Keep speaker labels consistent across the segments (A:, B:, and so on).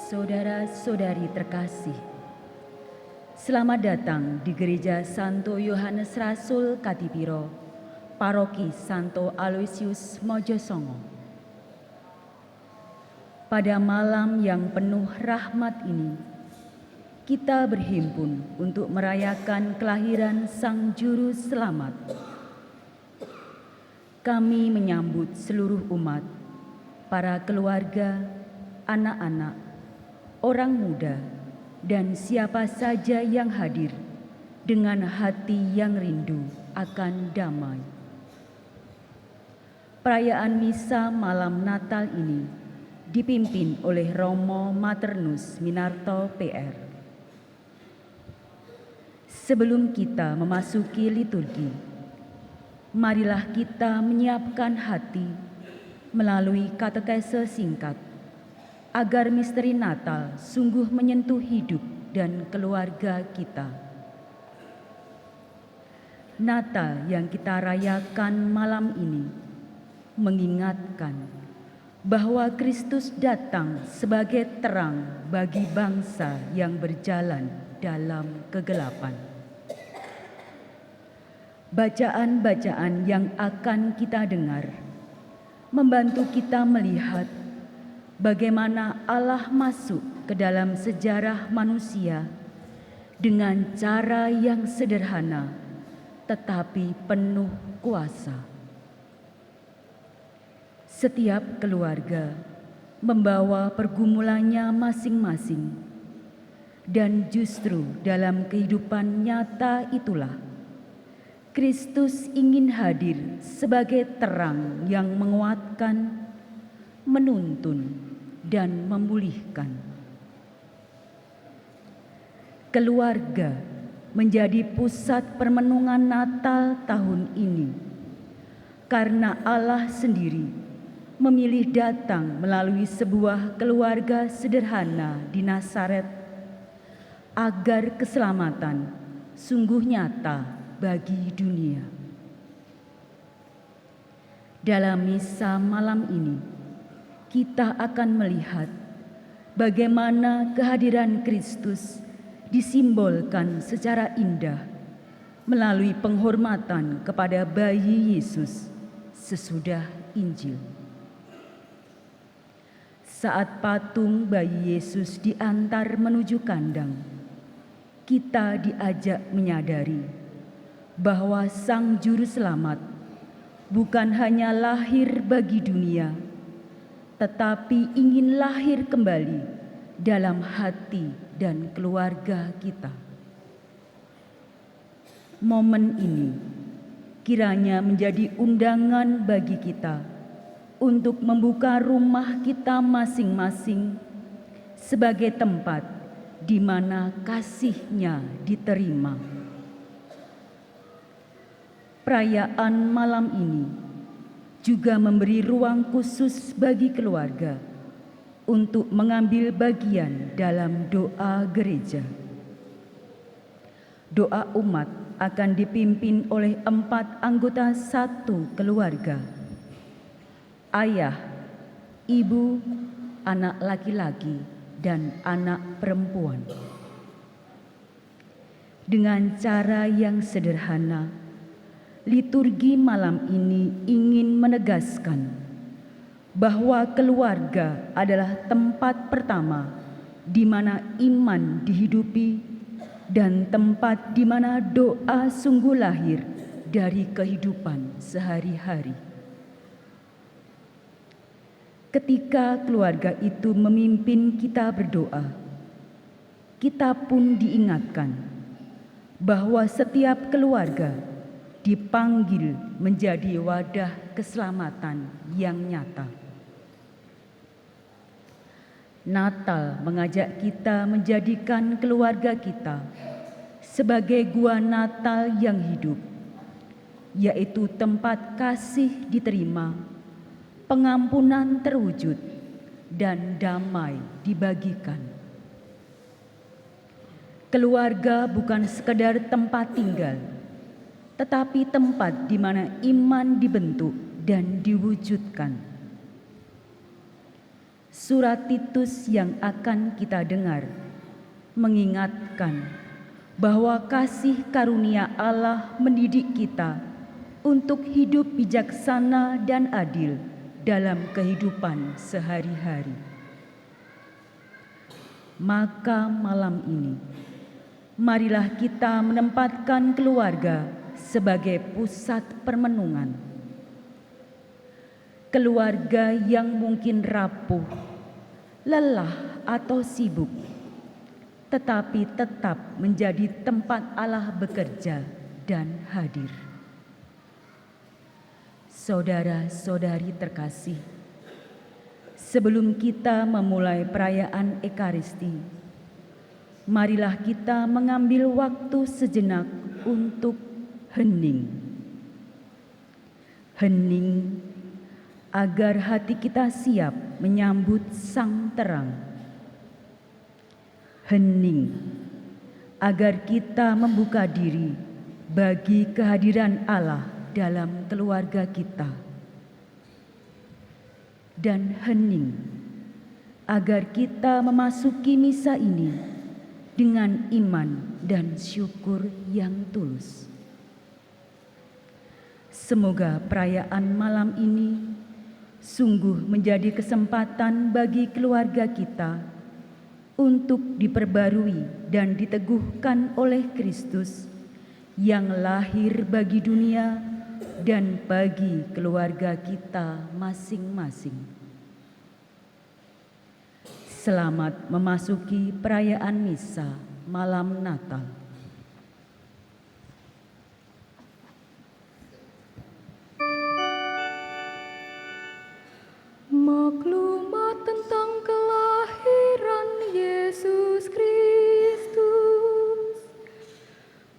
A: Saudara-saudari terkasih, selamat datang di Gereja Santo Yohanes Rasul Katipiro, Paroki Santo Aloysius Mojosongo. Pada malam yang penuh rahmat ini, kita berhimpun untuk merayakan kelahiran Sang Juru Selamat. Kami menyambut seluruh umat, para keluarga, anak-anak, orang muda, dan siapa saja yang hadir dengan hati yang rindu akan damai. Perayaan misa malam Natal ini dipimpin oleh Romo Maternus Minarto PR. Sebelum kita memasuki liturgi, marilah kita menyiapkan hati melalui katekese singkat agar misteri Natal sungguh menyentuh hidup dan keluarga kita. Natal yang kita rayakan malam ini mengingatkan bahwa Kristus datang sebagai terang bagi bangsa yang berjalan dalam kegelapan. Bacaan-bacaan yang akan kita dengar membantu kita melihat bagaimana Allah masuk ke dalam sejarah manusia dengan cara yang sederhana tetapi penuh kuasa. Setiap keluarga membawa pergumulannya masing-masing, dan justru dalam kehidupan nyata itulah Kristus ingin hadir sebagai terang yang menguatkan, menuntun, dan memulihkan. Keluarga menjadi pusat permenungan Natal tahun ini karena Allah sendiri memilih datang melalui sebuah keluarga sederhana di Nazaret agar keselamatan sungguh nyata bagi dunia. Dalam misa malam ini, kita akan melihat bagaimana kehadiran Kristus disimbolkan secara indah melalui penghormatan kepada bayi Yesus sesudah Injil. Saat patung bayi Yesus diantar menuju kandang, kita diajak menyadari bahwa Sang Juru Selamat bukan hanya lahir bagi dunia, tetapi ingin lahir kembali dalam hati dan keluarga kita. Momen ini kiranya menjadi undangan bagi kita untuk membuka rumah kita masing-masing sebagai tempat di mana kasih-Nya diterima. Perayaan malam ini juga memberi ruang khusus bagi keluarga untuk mengambil bagian dalam doa gereja. Doa umat akan dipimpin oleh 4 anggota satu keluarga: ayah, ibu, anak laki-laki, dan anak perempuan. Dengan cara yang sederhana, liturgi malam ini ingin menegaskan bahwa keluarga adalah tempat pertama di mana iman dihidupi dan tempat di mana doa sungguh lahir dari kehidupan sehari-hari. Ketika keluarga itu memimpin kita berdoa, kita pun diingatkan bahwa setiap keluarga dipanggil menjadi wadah keselamatan yang nyata. Natal mengajak kita menjadikan keluarga kita sebagai gua Natal yang hidup, yaitu tempat kasih diterima, pengampunan terwujud, dan damai dibagikan. Keluarga bukan sekedar tempat tinggal, tetapi tempat di mana iman dibentuk dan diwujudkan. Surat Titus yang akan kita dengar mengingatkan bahwa kasih karunia Allah mendidik kita untuk hidup bijaksana dan adil dalam kehidupan sehari-hari. Maka malam ini, marilah kita menempatkan keluarga sebagai pusat permenungan. Keluarga yang mungkin rapuh, lelah atau sibuk, tetapi tetap menjadi tempat Allah bekerja dan hadir. Saudara-saudari terkasih, sebelum kita memulai perayaan Ekaristi, marilah kita mengambil waktu sejenak untuk hening. Hening agar hati kita siap menyambut Sang Terang. Hening agar kita membuka diri bagi kehadiran Allah dalam keluarga kita. Dan hening agar kita memasuki misa ini dengan iman dan syukur yang tulus. Semoga perayaan malam ini sungguh menjadi kesempatan bagi keluarga kita untuk diperbarui dan diteguhkan oleh Kristus yang lahir bagi dunia dan bagi keluarga kita masing-masing. Selamat memasuki perayaan misa malam Natal.
B: Maklumat tentang kelahiran Yesus Kristus,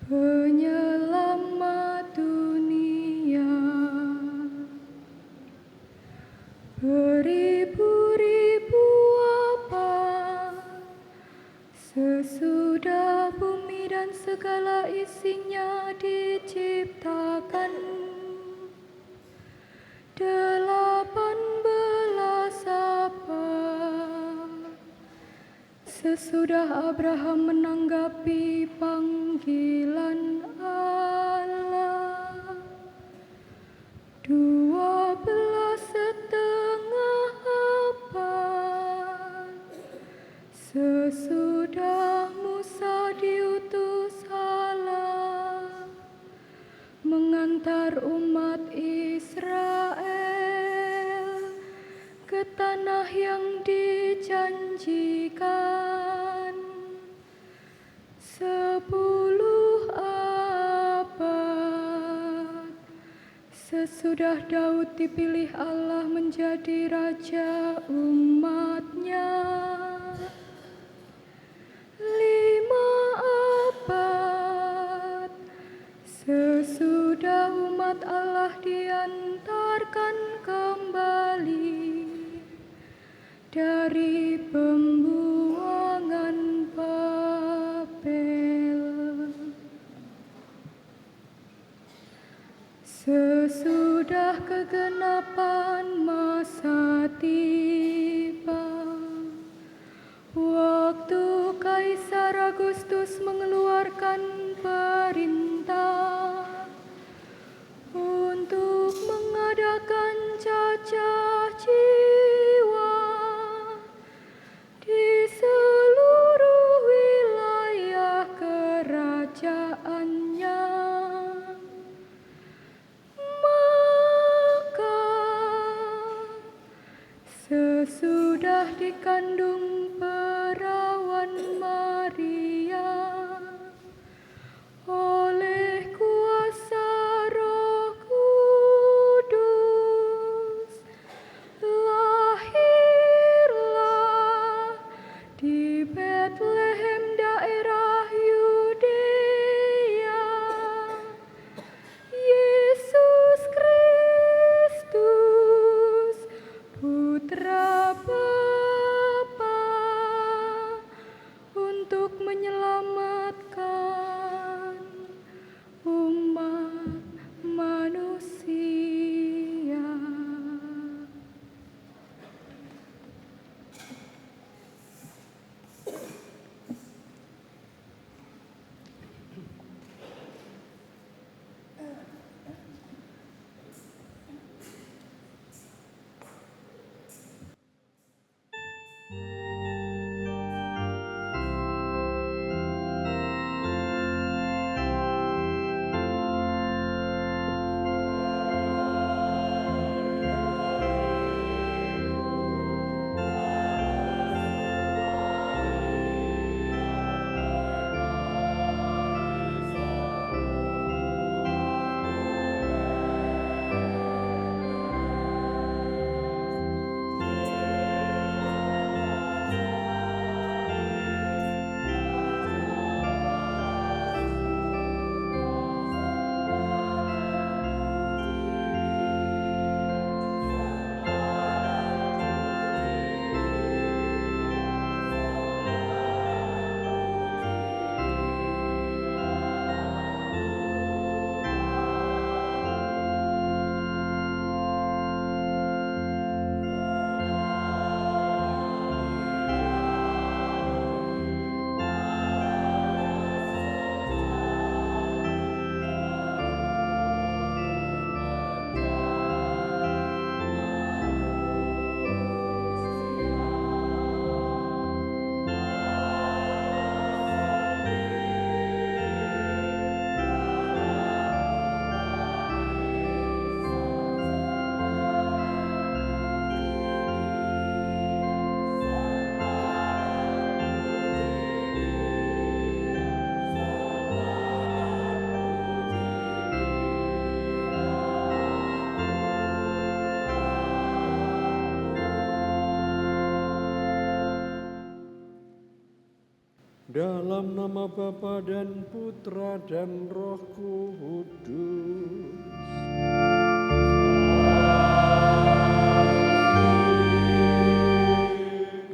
B: penyelamat dunia. Beribu-ribu abad sesudah bumi dan segala isinya diciptakan, 18 abad sesudah Abraham menanggapi panggilan Allah, 12,5 abad sesudah Musa diutus Allah mengantar umat Israel ke tanah yang dijanjikan. 10 abad sesudah Daud dipilih Allah menjadi raja umat-Nya. 5 abad sesudah umat Allah diantarkan kembali dari pembuangan Babel. Sesudah kegenapan masa tiba, waktu Kaisar Agustus mengeluarkan perintah untuk mengadakan cacah jiwa di seluruh wilayah kerajaannya, maka sesudah dikandung perawan Maria oleh kuasa Roh Kudus, lahirlah di Betlehem daerah Yudea Yesus Kristus, Putra Bapa
C: Dalam nama Bapa dan Putra dan Roh Kudus.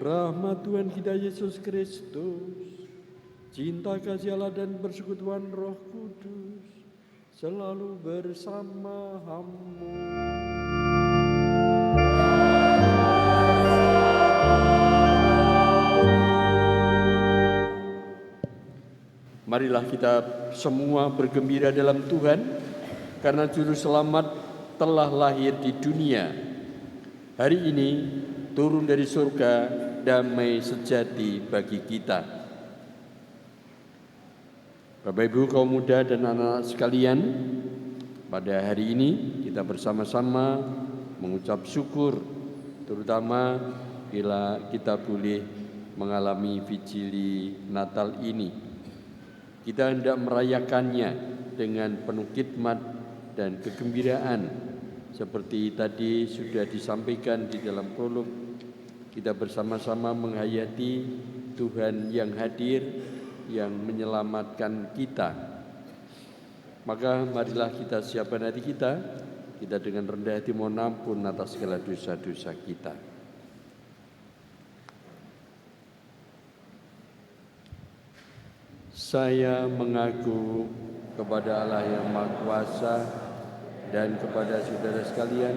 C: Rahmat Tuhan kita Yesus Kristus, cinta kasih Allah dan persekutuan Roh Kudus selalu bersama-mu. Marilah kita semua bergembira dalam Tuhan, karena Juru Selamat telah lahir di dunia. Hari ini turun dari surga damai sejati bagi kita. Bapak Ibu kaum muda dan anak-anak sekalian, pada hari ini kita bersama-sama mengucap syukur, terutama bila kita boleh mengalami Vigili Natal ini. Kita hendak merayakannya dengan penuh khidmat dan kegembiraan. Seperti tadi sudah disampaikan di dalam prolog, kita bersama-sama menghayati Tuhan yang hadir, yang menyelamatkan kita. Maka marilah kita siapkan hati kita dengan rendah hati mohon ampun atas segala dosa-dosa kita. Saya mengaku kepada Allah yang Maha Kuasa dan kepada saudara sekalian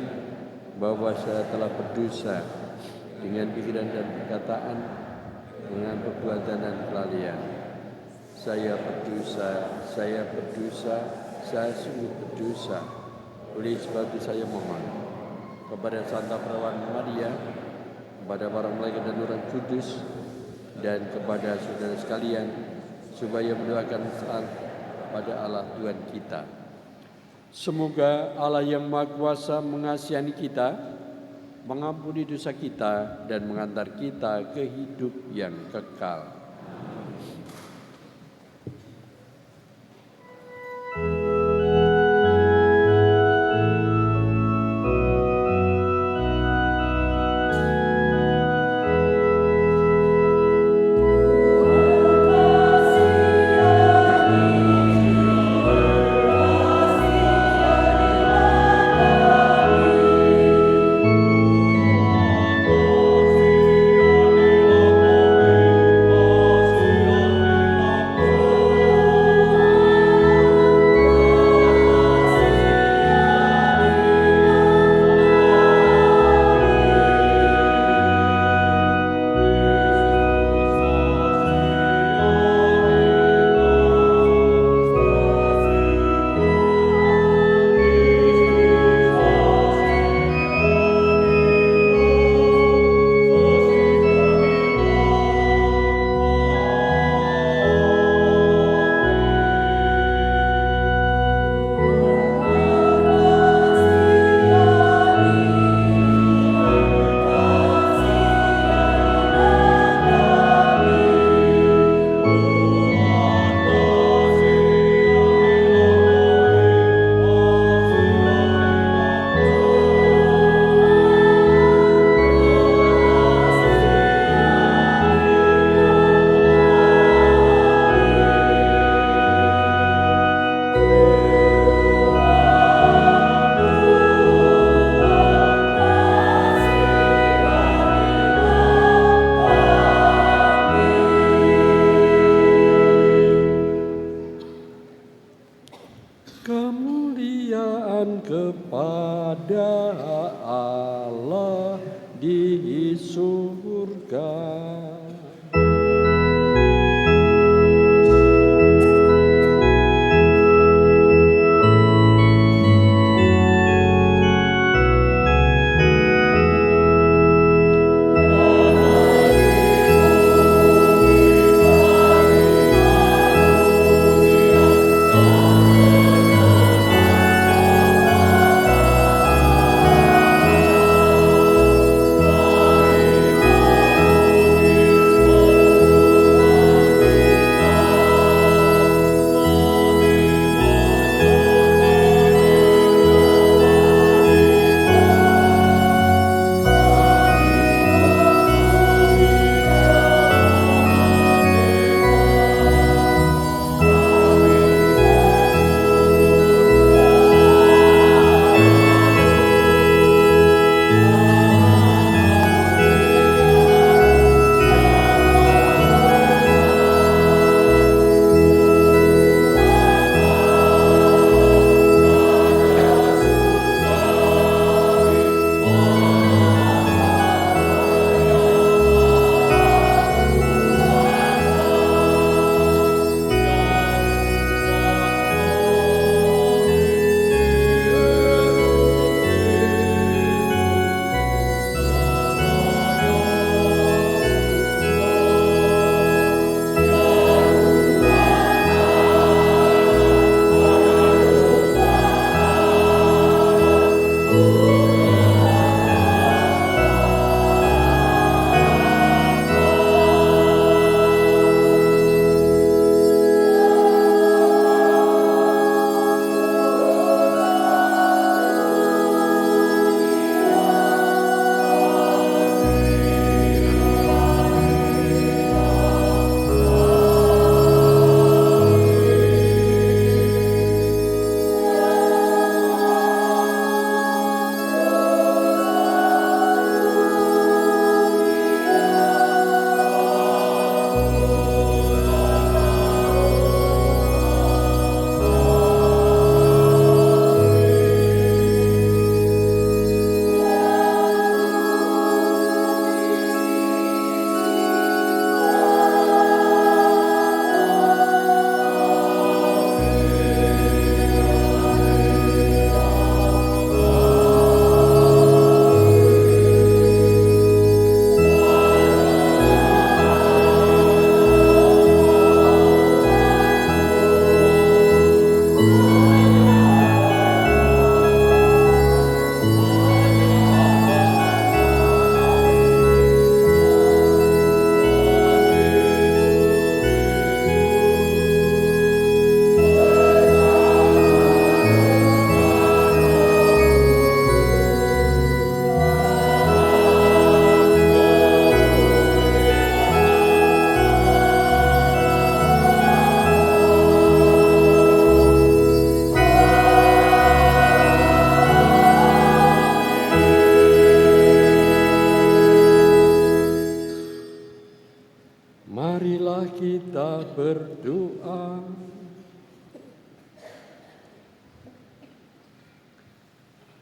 C: bahwa saya telah berdosa dengan pikiran dan perkataan, dengan perbuatan dan kelalaian. Saya berdosa, saya sungguh berdosa. Oleh sebab itu saya mohon kepada Santa Perawan Maria, kepada para malaikat dan orang kudus, dan kepada saudara sekalian, supaya mendoakan pada Allah Tuhan kita. Semoga Allah yang Maha Kuasa mengasihani kita, mengampuni dosa kita, dan mengantar kita ke hidup yang kekal. Kemuliaan kepada Allah di surga.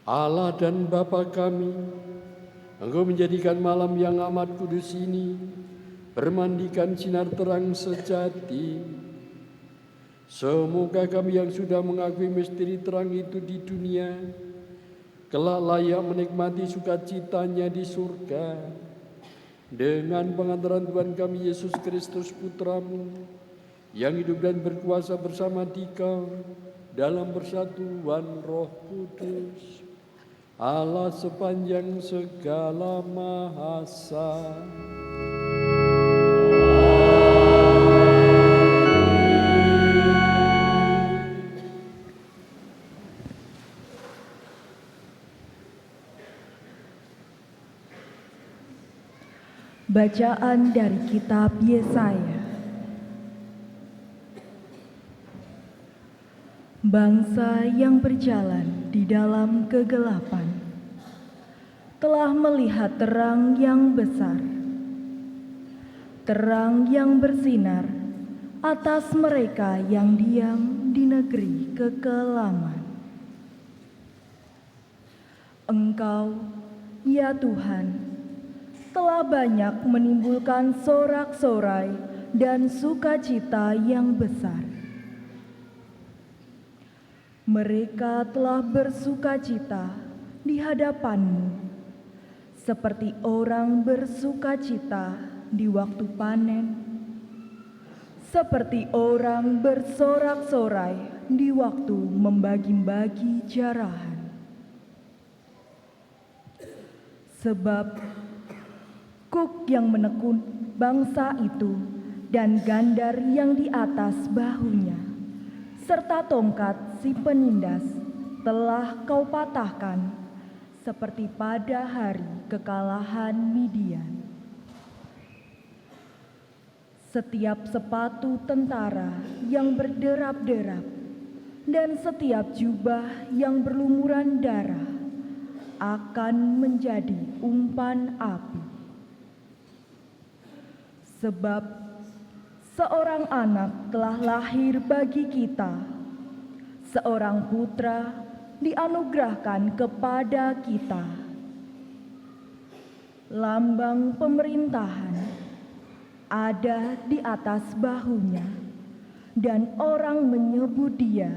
C: Allah dan Bapa kami, Engkau menjadikan malam yang amat kudus ini bermandikan sinar terang sejati. Semoga kami yang sudah mengakui misteri terang itu di dunia, kelak layak menikmati sukacitanya di surga. Dengan pengantaran Tuhan kami Yesus Kristus Putramu, yang hidup dan berkuasa bersama Dikau dalam persatuan Roh Kudus, Allah sepanjang segala mahasa.
B: Bacaan dari kitab Yesaya. Bangsa yang berjalan di dalam kegelapan telah melihat terang yang besar. Terang yang bersinar atas mereka yang diam di negeri kekelaman. Engkau, ya Tuhan, telah banyak menimbulkan sorak-sorai dan sukacita yang besar. Mereka telah bersukacita di hadapan-Mu, seperti orang bersukacita di waktu panen, seperti orang bersorak-sorai di waktu membagi-bagi jarahan. Sebab kuk yang menekun bangsa itu dan gandar yang di atas bahunya, serta tongkat si penindas telah Kau patahkan seperti pada hari kekalahan Midian. Setiap sepatu tentara yang berderap-derap dan setiap jubah yang berlumuran darah akan menjadi umpan api. Sebab seorang anak telah lahir bagi kita, seorang putra dianugerahkan kepada kita. Lambang pemerintahan ada di atas bahunya, dan orang menyebut Dia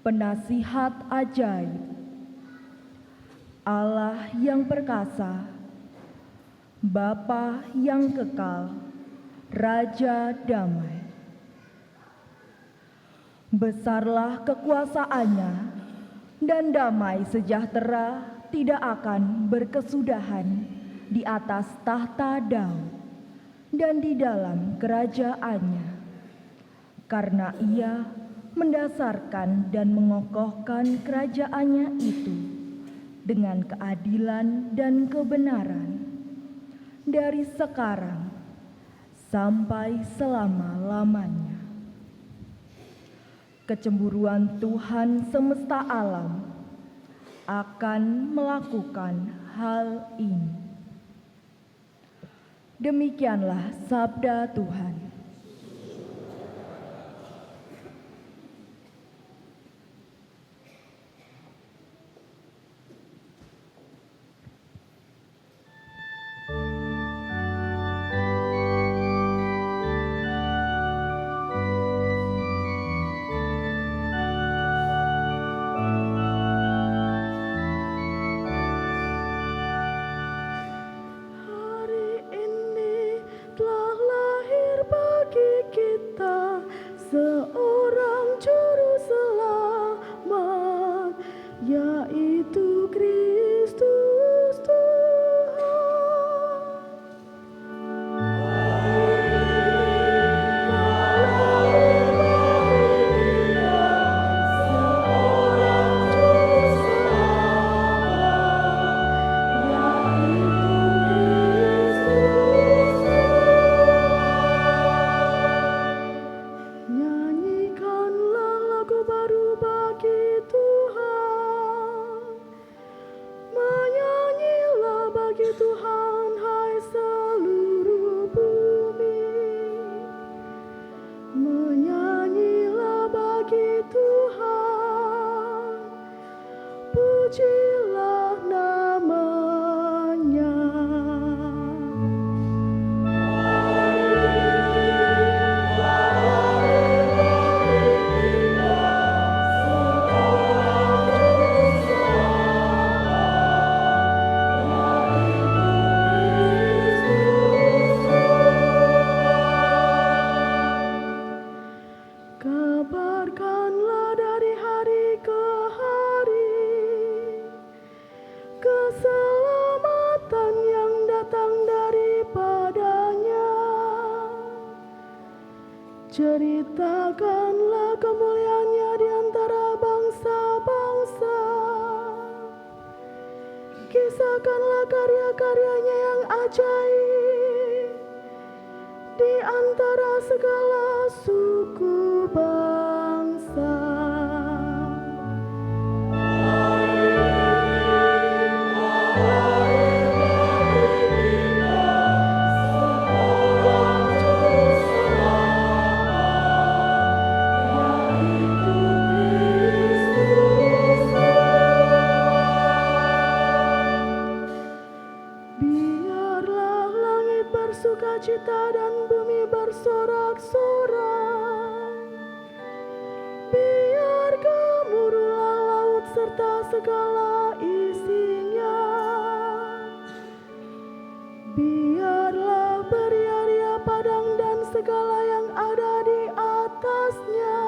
B: Penasihat Ajaib, Allah yang perkasa, Bapa yang kekal, Raja damai. Besarlah kekuasaannya, dan damai sejahtera tidak akan berkesudahan di atas tahta Daud dan di dalam kerajaannya, karena Ia mendasarkan dan mengokohkan kerajaannya itu dengan keadilan dan kebenaran dari sekarang sampai selama-lamanya. Kecemburuan Tuhan semesta alam akan melakukan hal ini. Demikianlah sabda Tuhan. Hari ini telah lahir biarkanlah dari hari ke hari keselamatan yang datang daripadanya. Ceritakanlah kemuliaannya di antara bangsa-bangsa. Kisahkanlah karya-karyanya yang ajaib di antara segala suku bangsa. Biarlah langit bersukacita dan bumi bersorak-sorak. Biar gemuruhlah laut serta segala isinya. Biarlah beria-ria padang dan segala yang ada di atasnya.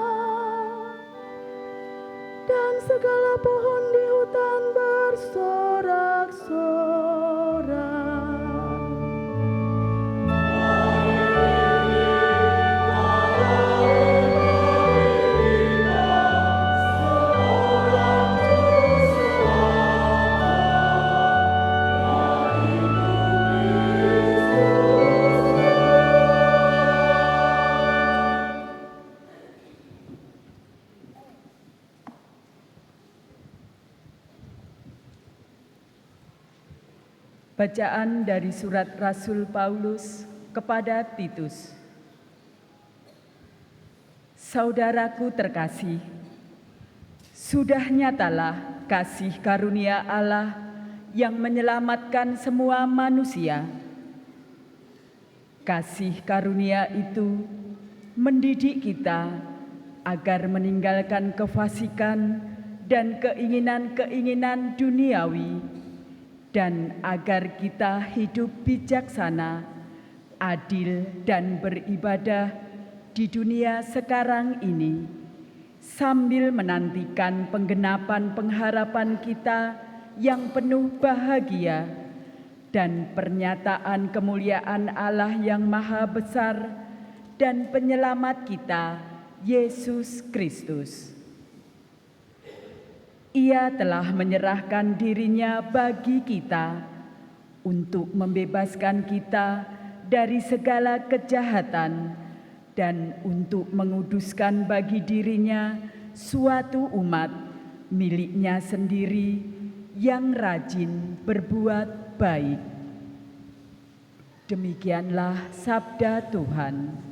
B: Dan segala pohon di hutan bersorak-sorak.
A: Bacaan dari surat Rasul Paulus kepada Titus. Saudaraku terkasih, sudah nyatalah kasih karunia Allah yang menyelamatkan semua manusia. Kasih karunia itu mendidik kita agar meninggalkan kefasikan dan keinginan-keinginan duniawi, dan agar kita hidup bijaksana, adil, dan beribadah di dunia sekarang ini, sambil menantikan penggenapan pengharapan kita yang penuh bahagia dan pernyataan kemuliaan Allah yang Maha Besar dan Penyelamat kita, Yesus Kristus. Ia telah menyerahkan dirinya bagi kita untuk membebaskan kita dari segala kejahatan dan untuk menguduskan bagi dirinya suatu umat miliknya sendiri yang rajin berbuat baik. Demikianlah sabda Tuhan.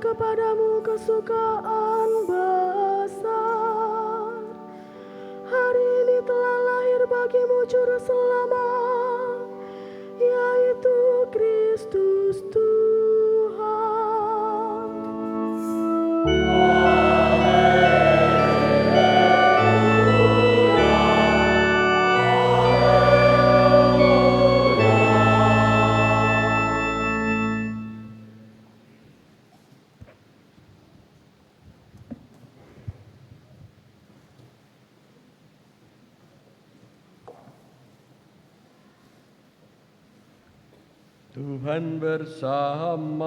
B: Kepadamu kesukaan besar. Hari ini telah lahir bagimu juru selamat, yaitu Kristus Tuhan.
C: Tuhan bersamamu.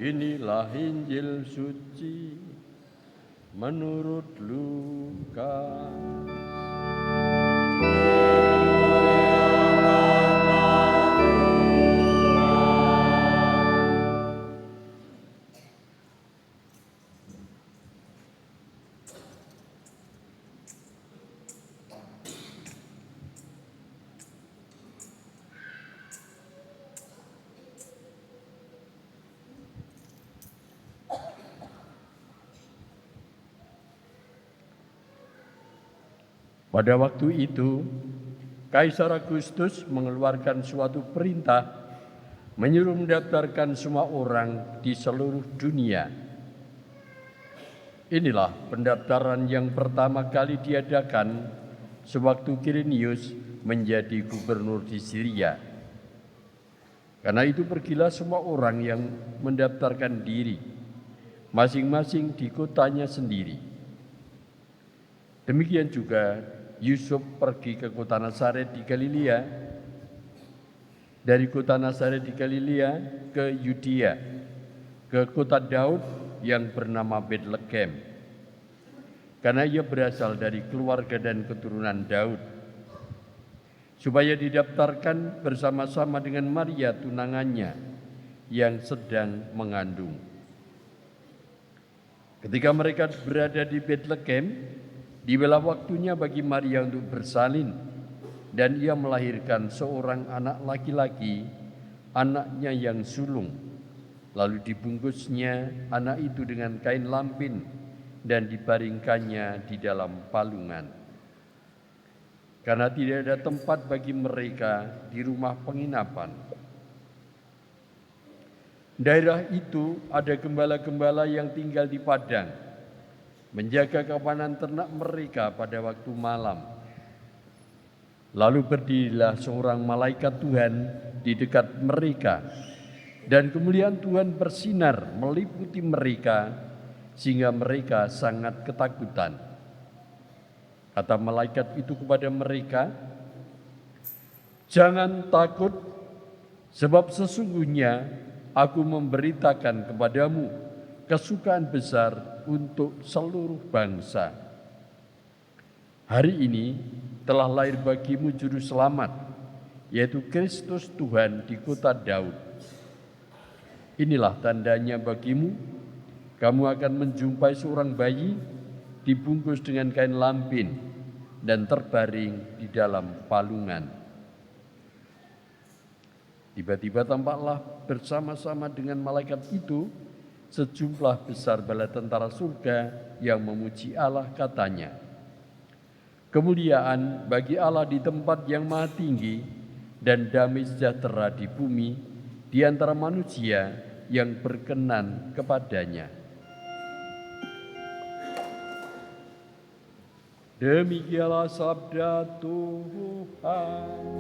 C: Inilah Injil suci menurut Lukas. Pada waktu itu, Kaisar Agustus mengeluarkan suatu perintah menyuruh mendaftarkan semua orang di seluruh dunia. Inilah pendaftaran yang pertama kali diadakan sewaktu Quirinius menjadi gubernur di Syria. Karena itu pergilah semua orang yang mendaftarkan diri, masing-masing di kotanya sendiri. Demikian juga Yusuf pergi ke kota Nazaret di Galilea, dari kota Nazaret di Galilea ke Yudea, ke kota Daud yang bernama Betlehem, karena ia berasal dari keluarga dan keturunan Daud, supaya didaftarkan bersama-sama dengan Maria tunangannya yang sedang mengandung. Ketika mereka berada di Betlehem, tibalah waktunya bagi Maria untuk bersalin, dan ia melahirkan seorang anak laki-laki, anaknya yang sulung. Lalu dibungkusnya anak itu dengan kain lampin dan dibaringkannya di dalam palungan. Karena tidak ada tempat bagi mereka di rumah penginapan. Daerah itu ada gembala-gembala yang tinggal di padang, menjaga kawanan ternak mereka pada waktu malam. Lalu berdirilah seorang malaikat Tuhan di dekat mereka, dan kemuliaan Tuhan bersinar meliputi mereka, sehingga mereka sangat ketakutan. Kata malaikat itu kepada mereka, "Jangan takut, sebab sesungguhnya aku memberitakan kepadamu kesukaan besar untuk seluruh bangsa. Hari ini telah lahir bagimu juru selamat, yaitu Kristus Tuhan di kota Daud. Inilah tandanya bagimu, kamu akan menjumpai seorang bayi dibungkus dengan kain lampin dan terbaring di dalam palungan." Tiba-tiba tampaklah bersama-sama dengan malaikat itu sejumlah besar bala tentara surga yang memuji Allah, katanya, "Kemuliaan bagi Allah di tempat yang maha tinggi, dan damai sejahtera di bumi di antara manusia yang berkenan kepadanya." Demikianlah sabda Tuhan.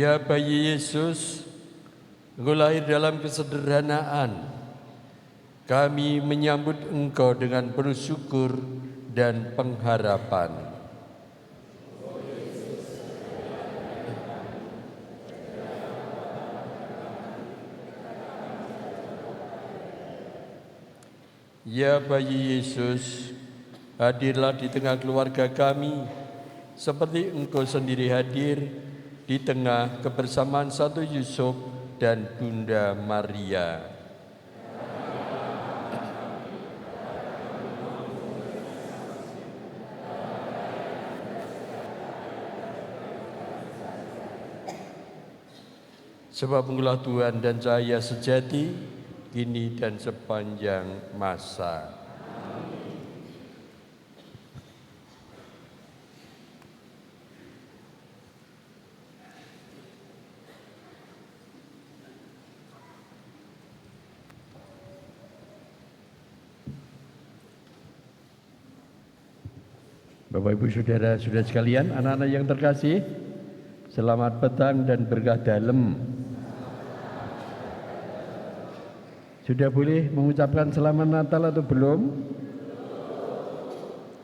C: Ya bayi Yesus, Engkau lahir dalam kesederhanaan. Kami menyambut Engkau dengan penuh syukur dan pengharapan. Ya bayi Yesus, hadirlah di tengah keluarga kami, seperti Engkau sendiri hadir di tengah kebersamaan Santo Yusuf dan Bunda Maria. Sebab Engkaulah Tuhan dan cahaya sejati, kini dan sepanjang masa. Bapak Ibu Saudara-saudara sekalian, anak-anak yang terkasih, selamat petang dan berkah dalam. Sudah boleh mengucapkan selamat Natal atau belum?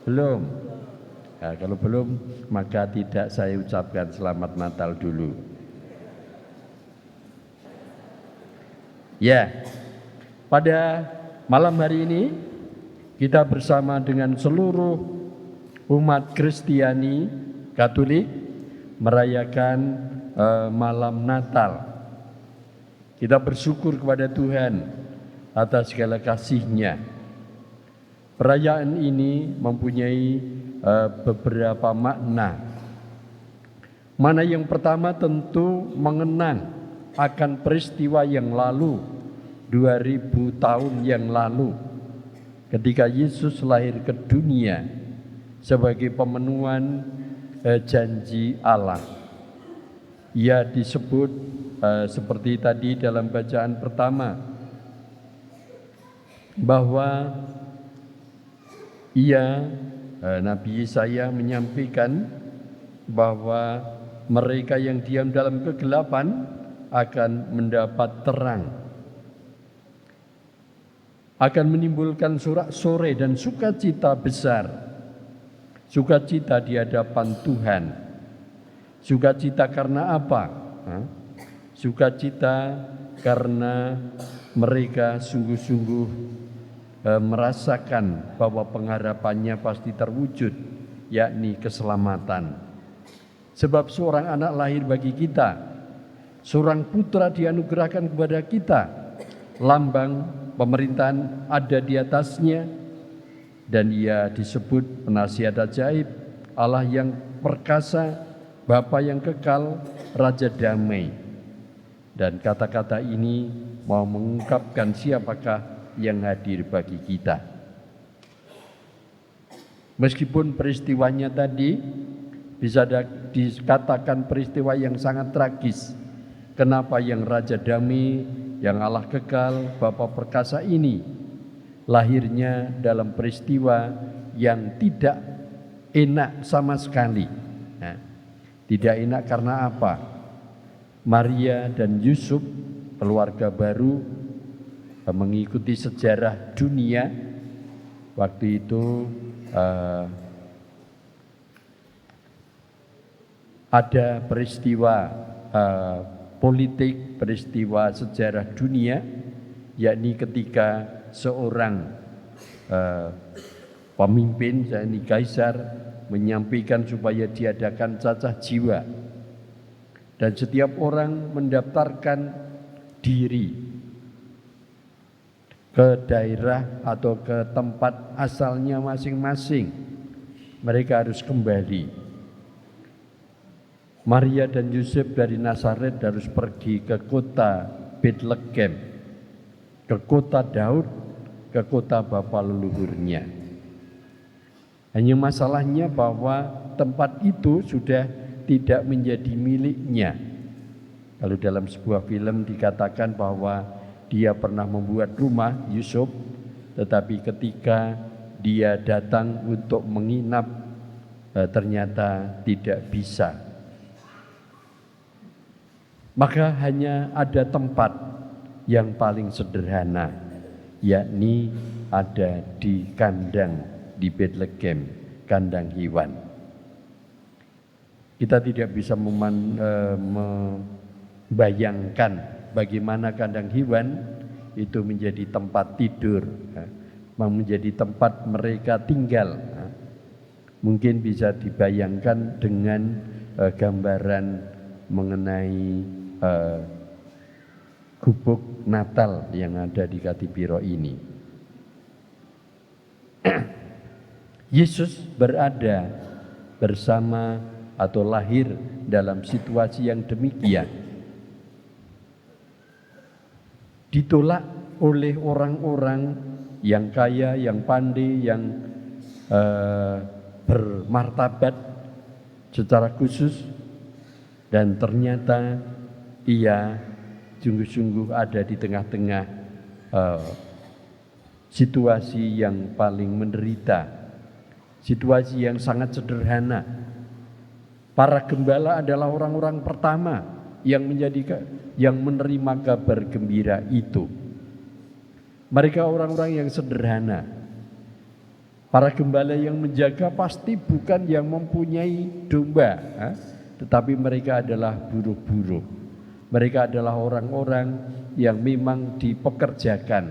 C: Belum. Nah, kalau belum, maka tidak saya ucapkan selamat Natal dulu. Ya, pada malam hari ini kita bersama dengan seluruh umat Kristiani Katolik merayakan malam Natal. Kita bersyukur kepada Tuhan atas segala kasih-Nya. Perayaan ini mempunyai beberapa makna. Mana yang pertama tentu mengenang akan peristiwa yang lalu, 2000 tahun yang lalu, ketika Yesus lahir ke dunia sebagai pemenuhan janji Allah. Ia disebut seperti tadi dalam bacaan pertama, bahwa Nabi Yesaya menyampaikan bahwa mereka yang diam dalam kegelapan akan mendapat terang, akan menimbulkan sorak-sorai dan sukacita besar. Sukacita di hadapan Tuhan. Sukacita karena apa? Sukacita karena mereka sungguh-sungguh merasakan bahwa pengharapannya pasti terwujud, yakni keselamatan. Sebab seorang anak lahir bagi kita, seorang putra dianugerahkan kepada kita, lambang pemerintahan ada di atasnya, dan ia disebut penasihat ajaib, Allah yang perkasa, Bapa yang kekal, Raja damai. Dan kata-kata ini mau mengungkapkan siapakah yang hadir bagi kita. Meskipun peristiwanya tadi bisa dikatakan peristiwa yang sangat tragis. Kenapa yang Raja damai, yang Allah kekal, Bapa perkasa ini lahirnya dalam peristiwa yang tidak enak sama sekali. Tidak enak karena apa? Maria dan Yusuf, keluarga baru, mengikuti sejarah dunia. Waktu itu ada peristiwa politik, peristiwa sejarah dunia, yakni ketika seorang pemimpin, yakni kaisar, menyampaikan supaya diadakan cacah jiwa, dan setiap orang mendaftarkan diri ke daerah atau ke tempat asalnya masing-masing. Mereka harus kembali. Maria dan Yusuf dari Nazaret harus pergi ke kota Bethlehem, ke kota Daud, ke kota bapa leluhurnya. Hanya masalahnya bahwa tempat itu sudah tidak menjadi miliknya. Kalau dalam sebuah film dikatakan bahwa dia pernah membuat rumah Yusuf, tetapi ketika dia datang untuk menginap ternyata tidak bisa. Maka hanya ada tempat yang paling sederhana, yakni ada di kandang di Bethlehem, kandang hewan. Kita tidak bisa membayangkan bagaimana kandang hewan itu menjadi tempat tidur, menjadi tempat mereka tinggal. Mungkin bisa dibayangkan dengan gambaran mengenai gubuk Natal yang ada di Katipiro ini. Yesus berada bersama atau lahir dalam situasi yang demikian. Ditolak oleh orang-orang yang kaya, yang pandai, yang bermartabat secara khusus, dan ternyata ia sungguh-sungguh ada di tengah-tengah situasi yang paling menderita, situasi yang sangat sederhana. Para gembala adalah orang-orang pertama yang menerima kabar gembira itu. Mereka orang-orang yang sederhana. Para gembala yang menjaga pasti bukan yang mempunyai domba, tetapi mereka adalah buruh-buruh. Mereka adalah orang-orang yang memang dipekerjakan,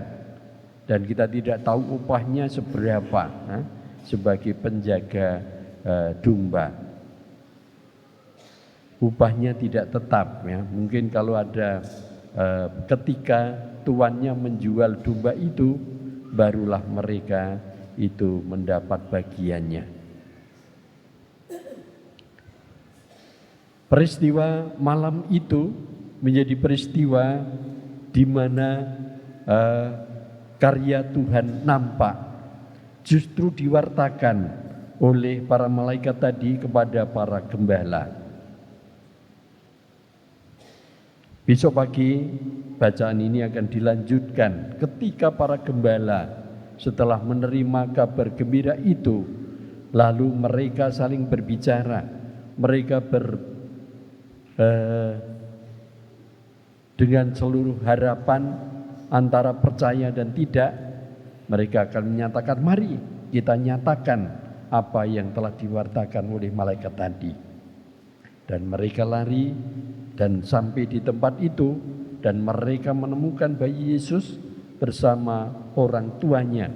C: dan kita tidak tahu upahnya seberapa sebagai penjaga domba. Upahnya tidak tetap, ya. Mungkin kalau ada ketika tuannya menjual domba itu, barulah mereka itu mendapat bagiannya. Peristiwa malam itu menjadi peristiwa di mana karya Tuhan nampak, justru diwartakan oleh para malaikat tadi kepada para gembala. Besok pagi bacaan ini akan dilanjutkan ketika para gembala setelah menerima kabar gembira itu, lalu mereka saling berbicara, mereka dengan seluruh harapan antara percaya dan tidak, mereka akan menyatakan, mari kita nyatakan apa yang telah diwartakan oleh malaikat tadi. Dan mereka lari dan sampai di tempat itu, dan mereka menemukan bayi Yesus bersama orang tuanya,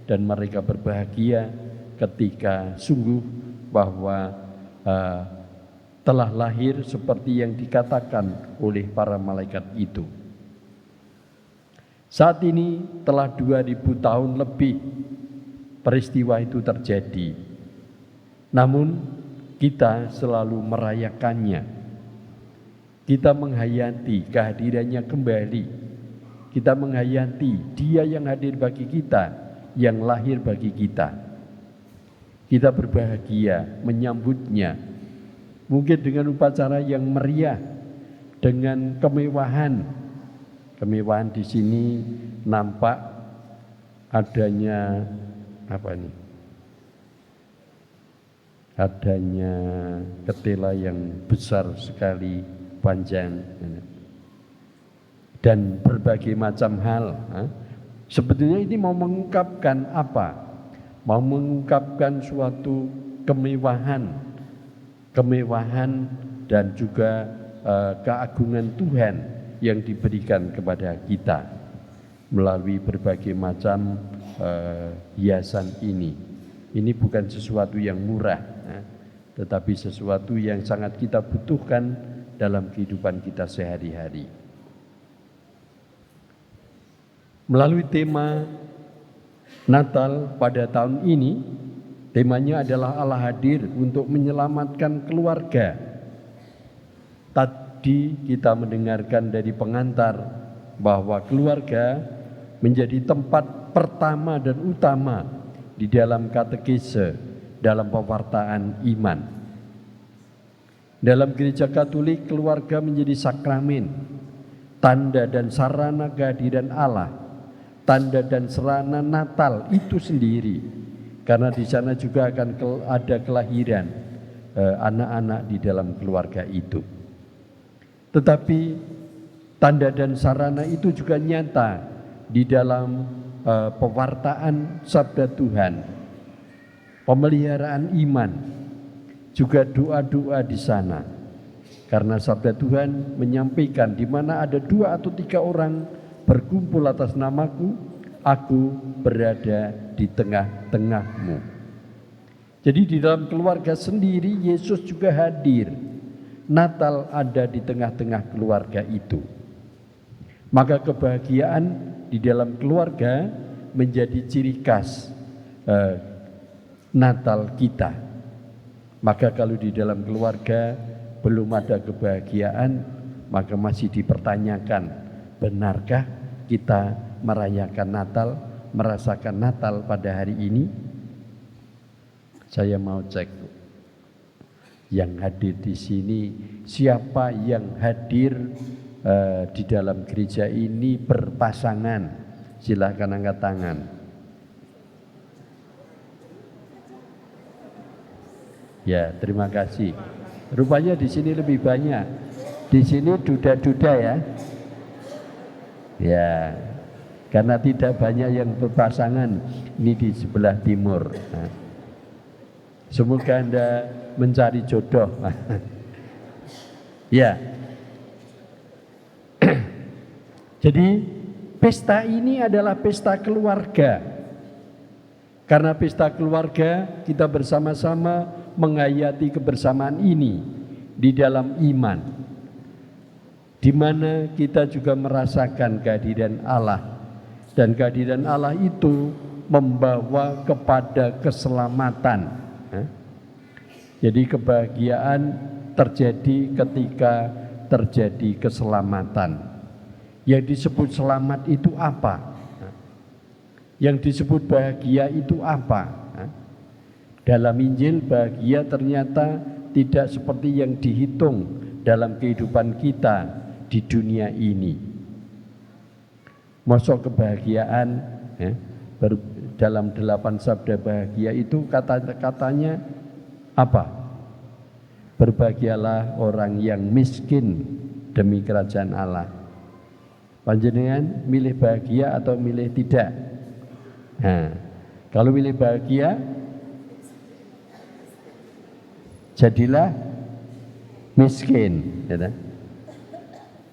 C: dan mereka berbahagia ketika sungguh bahwa telah lahir seperti yang dikatakan oleh para malaikat itu. Saat ini telah 2000 tahun lebih peristiwa itu terjadi. Namun kita selalu merayakannya. Kita menghayati kehadirannya kembali. Kita menghayati Dia yang hadir bagi kita, yang lahir bagi kita. Kita berbahagia menyambutnya. Mungkin dengan upacara yang meriah, dengan kemewahan. Kemewahan di sini nampak adanya adanya ketela yang besar sekali, panjang, dan berbagai macam hal. Sebetulnya ini mau mengungkapkan apa? Mau mengungkapkan suatu kemewahan dan juga keagungan Tuhan yang diberikan kepada kita melalui berbagai macam hiasan ini. Ini bukan sesuatu yang murah, tetapi sesuatu yang sangat kita butuhkan dalam kehidupan kita sehari-hari. Melalui tema Natal pada tahun ini, temanya adalah Allah hadir untuk menyelamatkan keluarga. Tadi kita mendengarkan dari pengantar bahwa keluarga menjadi tempat pertama dan utama di dalam katekese, dalam pewartaan iman. Dalam gereja Katolik, keluarga menjadi sakramen, tanda dan sarana kehadiran Allah, tanda dan sarana Natal itu sendiri. Karena di sana juga akan ada kelahiran anak-anak di dalam keluarga itu. Tetapi tanda dan sarana itu juga nyata di dalam pewartaan sabda Tuhan, pemeliharaan iman, juga doa-doa di sana. Karena sabda Tuhan menyampaikan, di mana ada 2 atau 3 orang berkumpul atas namaku, aku berada di tengah-tengahmu. Jadi di dalam keluarga sendiri Yesus juga hadir. Natal ada di tengah-tengah keluarga itu. Maka kebahagiaan di dalam keluarga menjadi ciri khas Natal kita. Maka kalau di dalam keluarga belum ada kebahagiaan, maka masih dipertanyakan, benarkah kita merayakan Natal, merasakan Natal pada hari ini? Saya mau cek yang hadir di sini, siapa yang hadir di dalam gereja ini berpasangan? Silahkan angkat tangan. Ya, terima kasih. Rupanya di sini lebih banyak. Di sini duda-duda ya. Ya, karena tidak banyak yang berpasangan. Ini di sebelah timur. Nah, semoga Anda mencari jodoh. Ya. Jadi pesta ini adalah pesta keluarga. Karena pesta keluarga, kita bersama-sama menghayati kebersamaan ini di dalam iman, di mana kita juga merasakan kehadiran Allah, dan kehadiran Allah itu membawa kepada keselamatan. Jadi kebahagiaan terjadi ketika terjadi keselamatan. Yang disebut selamat itu apa? Yang disebut bahagia itu apa? Dalam Injil bahagia ternyata tidak seperti yang dihitung dalam kehidupan kita di dunia ini. Masuk kebahagiaan dalam 8 sabda bahagia itu katanya apa? Berbahagialah orang yang miskin demi kerajaan Allah. Panjenengan milih bahagia atau milih tidak? Nah, kalau milih bahagia, jadilah miskin, ya.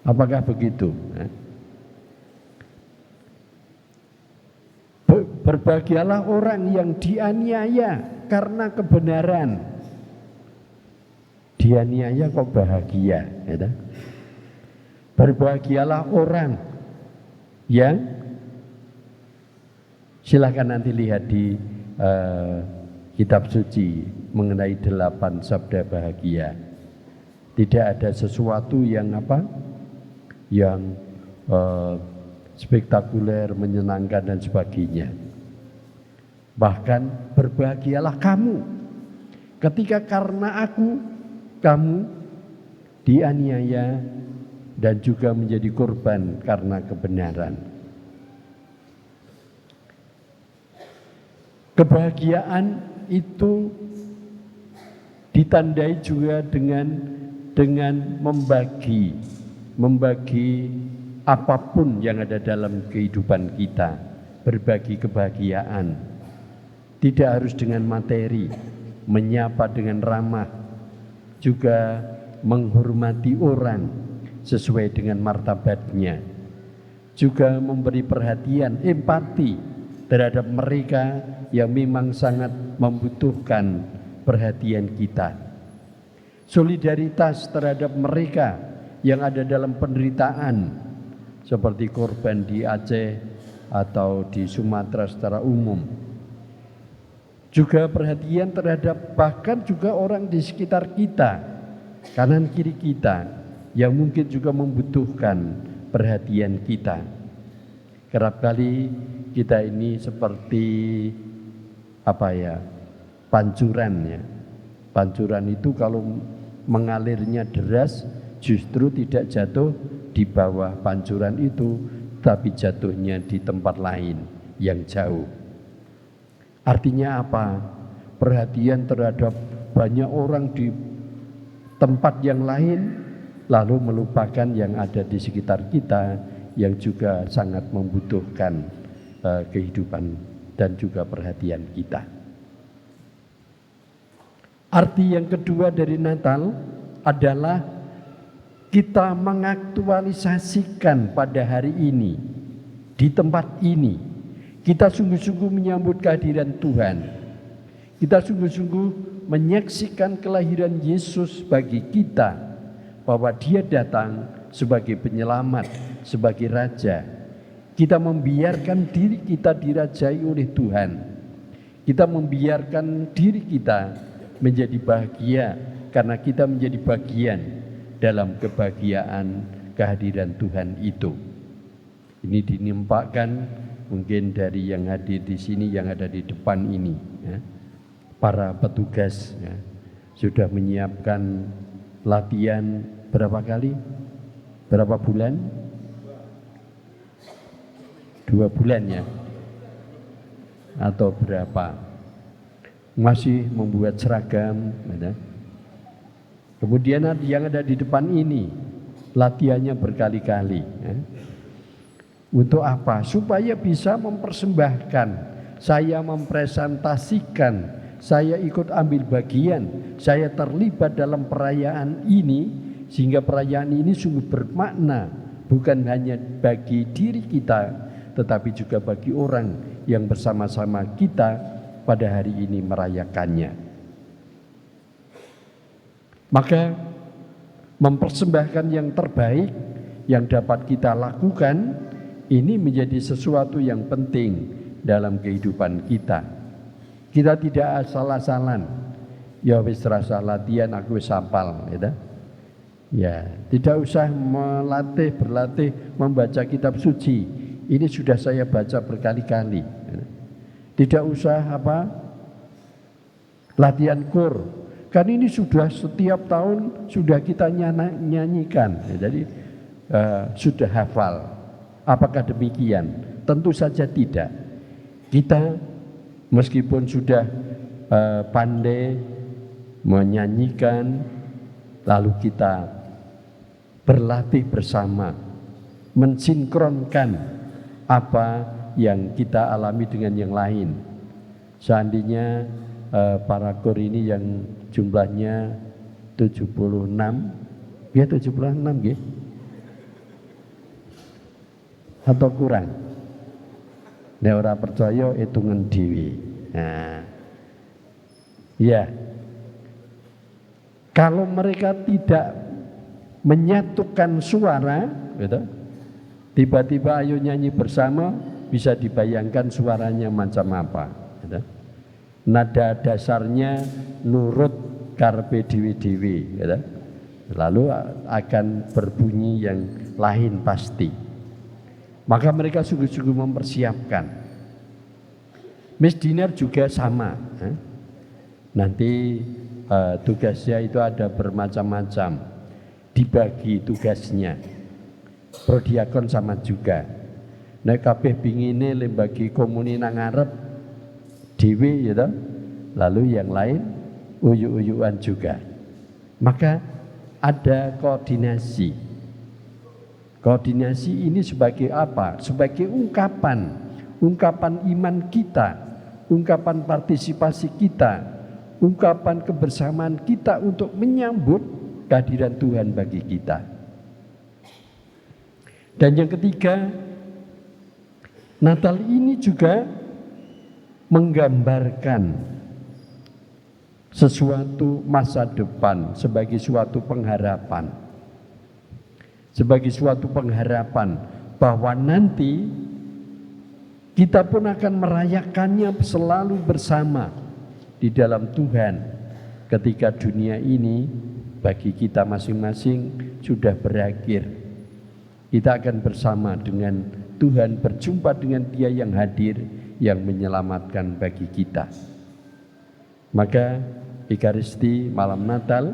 C: Apakah begitu? Berbahagialah orang yang dianiaya karena kebenaran. Dianiaya kok bahagia, ya. Berbahagialah orang yang, silakan nanti lihat di kitab suci mengenai 8 sabda bahagia. Tidak ada sesuatu yang yang spektakuler, menyenangkan dan sebagainya. Bahkan berbahagialah kamu ketika karena aku, kamu dianiaya dan juga menjadi korban karena kebenaran. Kebahagiaan itu ditandai juga dengan membagi apapun yang ada dalam kehidupan kita, berbagi kebahagiaan. Tidak harus dengan materi, menyapa dengan ramah, juga menghormati orang sesuai dengan martabatnya, juga memberi perhatian, empati terhadap mereka yang memang sangat membutuhkan perhatian kita. Solidaritas terhadap mereka yang ada dalam penderitaan, seperti korban di Aceh atau di Sumatera secara umum. Juga perhatian terhadap bahkan juga orang di sekitar kita, kanan kiri kita, yang mungkin juga membutuhkan perhatian kita. Kerap kali kita ini seperti pancuran ya. Pancuran itu kalau mengalirnya deras justru tidak jatuh di bawah pancuran itu, tapi jatuhnya di tempat lain yang jauh. Artinya apa? Perhatian terhadap banyak orang di tempat yang lain,
D: lalu melupakan yang ada di sekitar kita yang juga sangat membutuhkan kehidupan dan juga perhatian kita. Arti yang kedua dari Natal adalah kita mengaktualisasikan pada hari ini, di tempat ini, kita sungguh-sungguh menyambut kehadiran Tuhan. Kita sungguh-sungguh menyaksikan kelahiran Yesus bagi kita, bahwa Dia datang sebagai penyelamat, sebagai Raja. Kita membiarkan diri kita dirajai oleh Tuhan. Kita membiarkan diri kita menjadi bahagia karena kita menjadi bagian dalam kebahagiaan kehadiran Tuhan itu. Ini dinimpakkan mungkin dari yang hadir di sini, yang ada di depan ini, ya. Para petugas ya, sudah menyiapkan latihan berapa kali? Berapa bulan? 2 bulan ya? Atau berapa? Masih membuat seragam ya. Kemudian yang ada di depan ini latihannya berkali-kali ya. Untuk apa? Supaya bisa mempersembahkan, saya mempresentasikan, saya ikut ambil bagian, saya terlibat dalam perayaan ini, sehingga perayaan ini sungguh bermakna, bukan hanya bagi diri kita, tetapi juga bagi orang yang bersama-sama kita pada hari ini merayakannya. Maka mempersembahkan yang terbaik yang dapat kita lakukan ini menjadi sesuatu yang penting dalam kehidupan kita. Kita tidak asal-asalan, ya wis rasa latihan aku wis hafal, gitu. Ya, tidak usah berlatih membaca kitab suci. Ini sudah saya baca berkali-kali. Tidak usah latihan kur, kan ini sudah setiap tahun sudah kita nyanyikan, jadi sudah hafal. Apakah demikian? Tentu saja tidak. Kita meskipun sudah pandai menyanyikan, lalu kita berlatih bersama, mensinkronkan apa yang kita alami dengan yang lain. Seandainya para kor ini yang jumlahnya 76, ya 76 ya? Atau kurang? Nek ora percaya hitungan dewi. Nah, ya, kalau mereka tidak menyatukan suara, gitu, tiba-tiba ayo nyanyi bersama, bisa dibayangkan suaranya macam apa, gitu. Nada dasarnya nurut karpe dewi-dewi, gitu. Lalu akan berbunyi yang lain pasti. Maka mereka sungguh-sungguh mempersiapkan. Miss Dinar juga sama. Nanti tugasnya itu ada bermacam-macam, dibagi tugasnya. Prodiakon sama juga. Nek kabeh pingine lembagi komuni nang ngarep dhewe ya toh. Lalu yang lain uyuk-uyukan juga. Maka ada koordinasi. Koordinasi ini sebagai apa? Sebagai ungkapan iman kita, ungkapan partisipasi kita, ungkapan kebersamaan kita untuk menyambut kehadiran Tuhan bagi kita. Dan yang ketiga, Natal ini juga menggambarkan sesuatu masa depan sebagai suatu pengharapan. Sebagai suatu pengharapan bahwa nanti kita pun akan merayakannya selalu bersama di dalam Tuhan ketika dunia ini bagi kita masing-masing sudah berakhir. Kita akan bersama dengan Tuhan, berjumpa dengan Dia yang hadir, yang menyelamatkan bagi kita. Maka Ekaristi malam Natal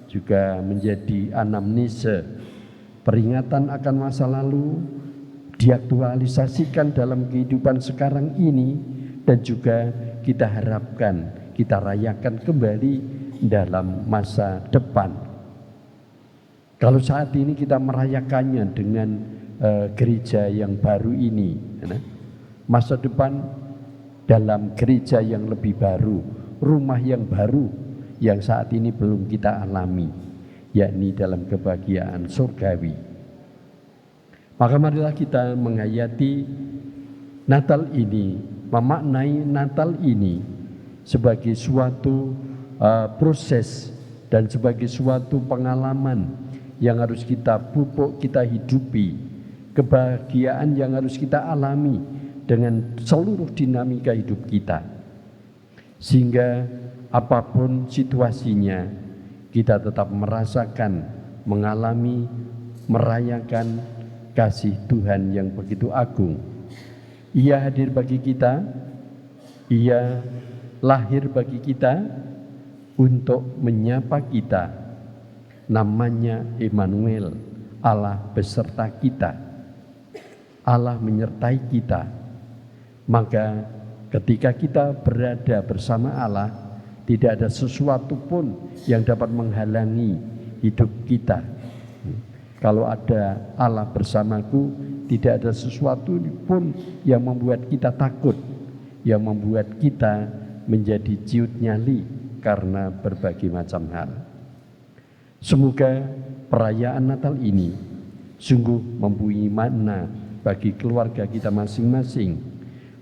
D: juga menjadi anamnese, peringatan akan masa lalu, diaktualisasikan dalam kehidupan sekarang ini, dan juga kita harapkan, kita rayakan kembali dalam masa depan. Kalau saat ini kita merayakannya dengan gereja yang baru ini, masa depan dalam gereja yang lebih baru, rumah yang baru yang saat ini belum kita alami, yakni dalam kebahagiaan surgawi. Maka marilah kita menghayati Natal ini, memaknai Natal ini sebagai suatu proses dan sebagai suatu pengalaman yang harus kita pupuk, kita hidupi, kebahagiaan yang harus kita alami dengan seluruh dinamika hidup kita, sehingga apapun situasinya kita tetap merasakan, mengalami, merayakan kasih Tuhan yang begitu agung. Ia hadir bagi kita, Ia lahir bagi kita untuk menyapa kita. Namanya Immanuel, Allah beserta kita, Allah menyertai kita. Maka ketika kita berada bersama Allah, tidak ada sesuatu pun yang dapat menghalangi hidup kita. Kalau ada Allah bersamaku, tidak ada sesuatu pun yang membuat kita takut, yang membuat kita menjadi ciut nyali karena berbagai macam hal. Semoga perayaan Natal ini sungguh mempunyai makna bagi keluarga kita masing-masing,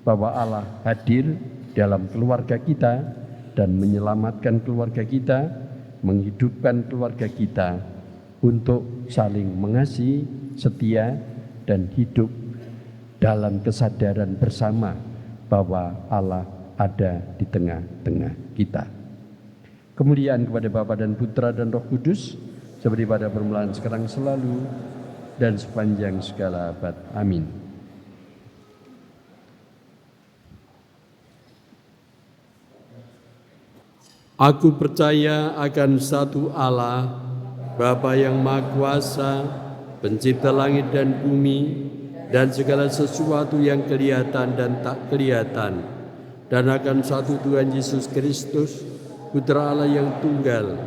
D: bahwa Allah hadir dalam keluarga kita dan menyelamatkan keluarga kita, menghidupkan keluarga kita untuk saling mengasihi, setia, dan hidup dalam kesadaran bersama bahwa Allah ada di tengah-tengah kita. Kemuliaan kepada Bapa dan Putra dan Roh Kudus, seperti pada permulaan, sekarang, selalu, dan sepanjang segala abad. Amin. Aku percaya akan satu Allah, Bapa yang Maha Kuasa, Pencipta langit dan bumi, dan segala sesuatu yang kelihatan dan tak kelihatan, dan akan satu Tuhan Yesus Kristus, Putra Allah yang tunggal.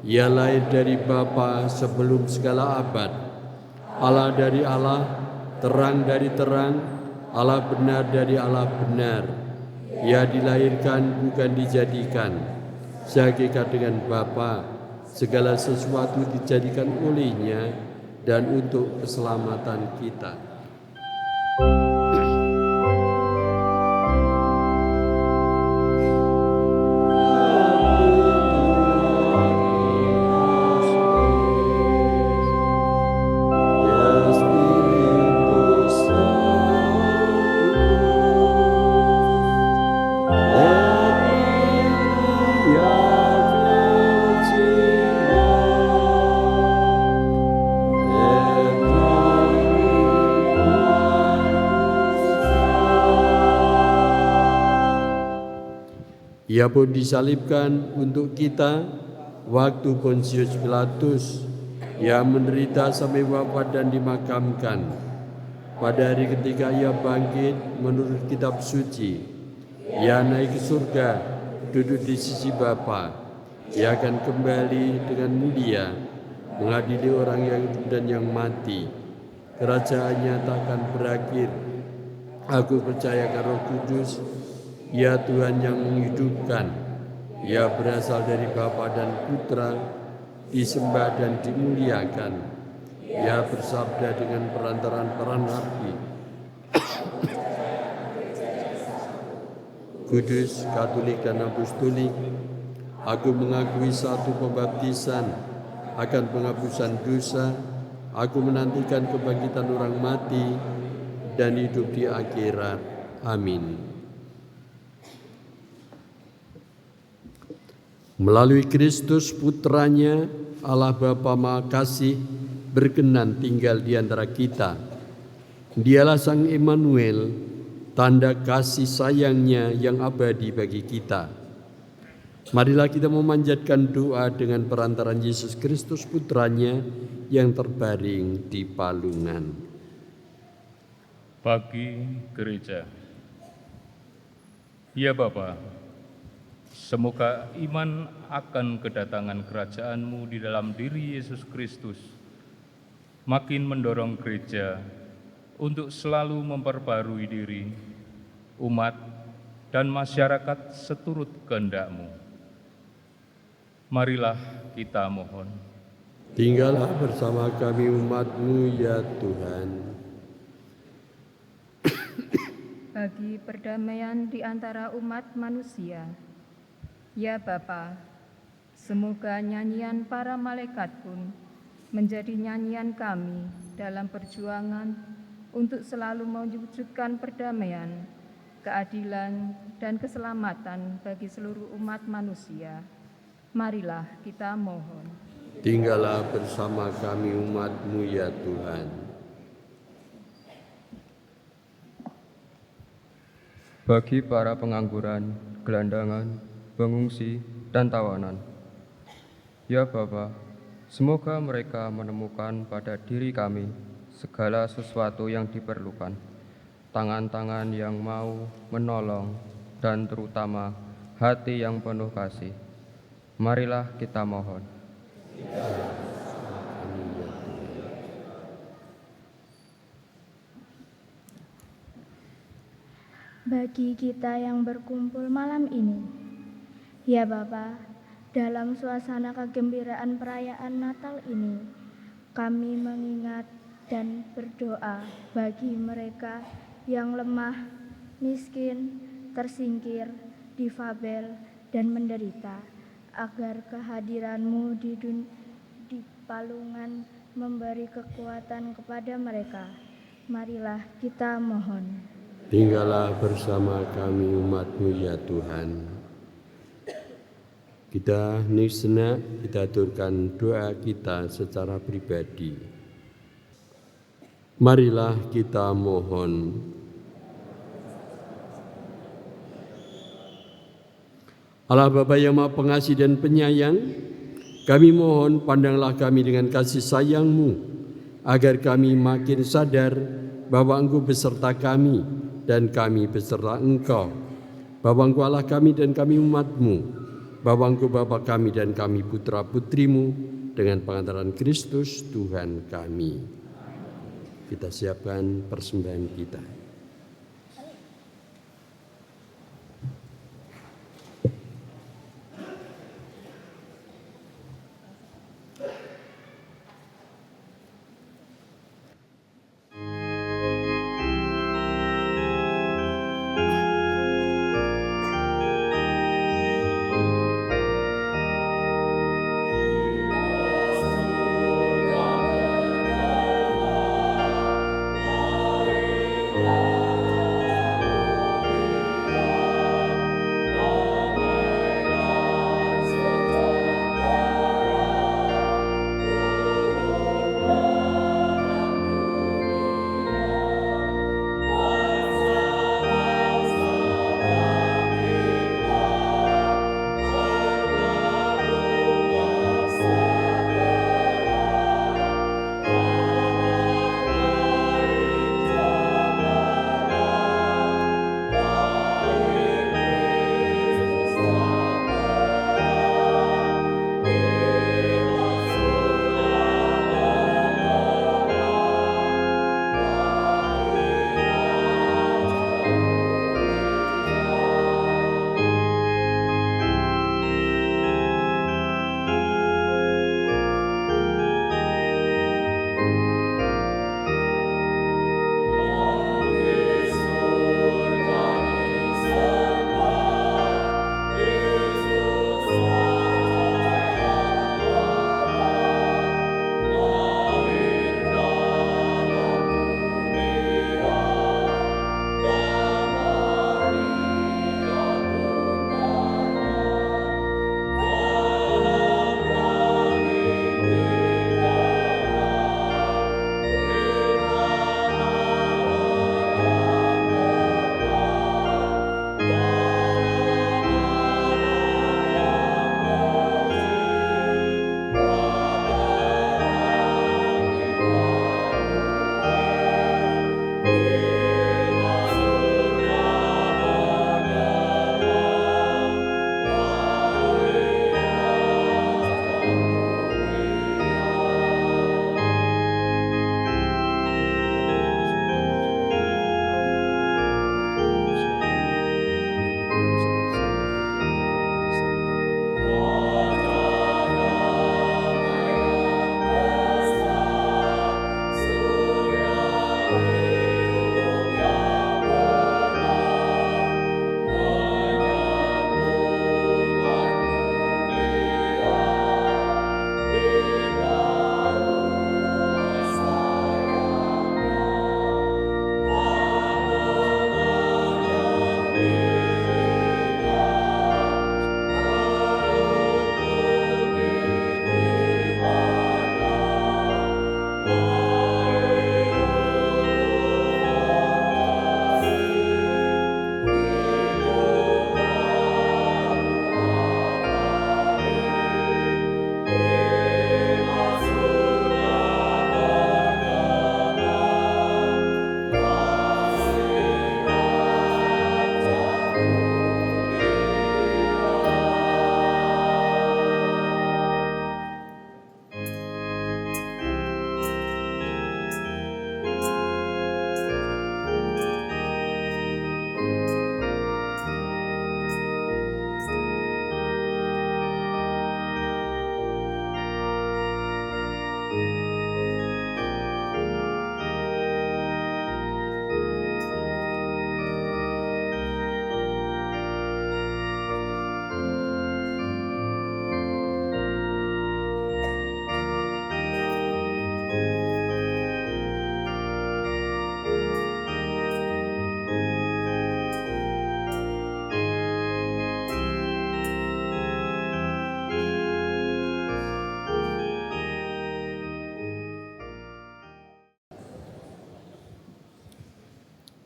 D: Ia lahir dari Bapa sebelum segala abad, Allah dari Allah, terang dari terang, Allah benar dari Allah benar. Ia dilahirkan bukan dijadikan, sehakikat dengan Bapa, segala sesuatu dijadikan olehnya dan untuk keselamatan kita. Ia pun disalibkan untuk kita waktu Pontius Pilatus. Ia menderita sampai wafat dan dimakamkan. Pada hari ketiga ia bangkit menurut kitab suci. Ia naik ke surga, duduk di sisi Bapa. Ia akan kembali dengan mulia, mengadili orang yang hidup dan yang mati. Kerajaannya tak akan berakhir. Aku percaya akan Roh Kudus, Ia Tuhan yang menghidupkan. Ia berasal dari Bapa dan Putra, disembah dan dimuliakan. Ia bersabda dengan perantaraan para nabi. Kudus, Katolik dan Apostolik. Aku mengakui satu pembaptisan akan penghapusan dosa. Aku menantikan kebangkitan orang mati dan hidup di akhirat. Amin. Melalui Kristus Putranya, Allah Bapa Maha Kasih berkenan tinggal di antara kita. Dialah Sang Immanuel, tanda kasih sayangnya yang abadi bagi kita. Marilah kita memanjatkan doa dengan perantaran Yesus Kristus Putranya yang terbaring di palungan.
E: Bagi Gereja. Ya Bapa, semoga iman akan kedatangan kerajaan-Mu di dalam diri Yesus Kristus makin mendorong gereja untuk selalu memperbarui diri, umat, dan masyarakat seturut kehendak-Mu. Marilah kita mohon.
C: Tinggallah bersama kami umat-Mu ya Tuhan.
F: Bagi perdamaian di antara umat manusia, ya Bapa, semoga nyanyian para malaikat pun menjadi nyanyian kami dalam perjuangan untuk selalu mewujudkan perdamaian, keadilan, dan keselamatan bagi seluruh umat manusia. Marilah kita mohon.
C: Tinggallah bersama kami umat-Mu ya Tuhan.
G: Bagi para pengangguran, gelandangan, pengungsi, dan tawanan, ya Bapa, semoga mereka menemukan pada diri kami segala sesuatu yang diperlukan, tangan-tangan yang mau menolong, dan terutama hati yang penuh kasih. Marilah kita mohon.
H: Bagi kita yang berkumpul malam ini, ya Bapa, dalam suasana kegembiraan perayaan Natal ini, kami mengingat dan berdoa bagi mereka yang lemah, miskin, tersingkir, difabel, dan menderita, agar kehadiran-Mu di palungan memberi kekuatan kepada mereka. Marilah kita mohon.
C: Tinggallah bersama kami umat-Mu ya Tuhan. Kita nisna, kita aturkan doa kita secara pribadi. Marilah kita mohon. Allah Bapa yang Maha Pengasih dan Penyayang, kami mohon pandanglah kami dengan kasih sayang-Mu, agar kami makin sadar bahwa Engkau beserta kami dan kami beserta Engkau, bahwa Engkau Allah kami dan kami umat-Mu, bahwa Engkau Bapa kami dan kami putra-putri-Mu, dengan pengantaran Kristus Tuhan kami. Kita siapkan persembahan kita.
I: Amen.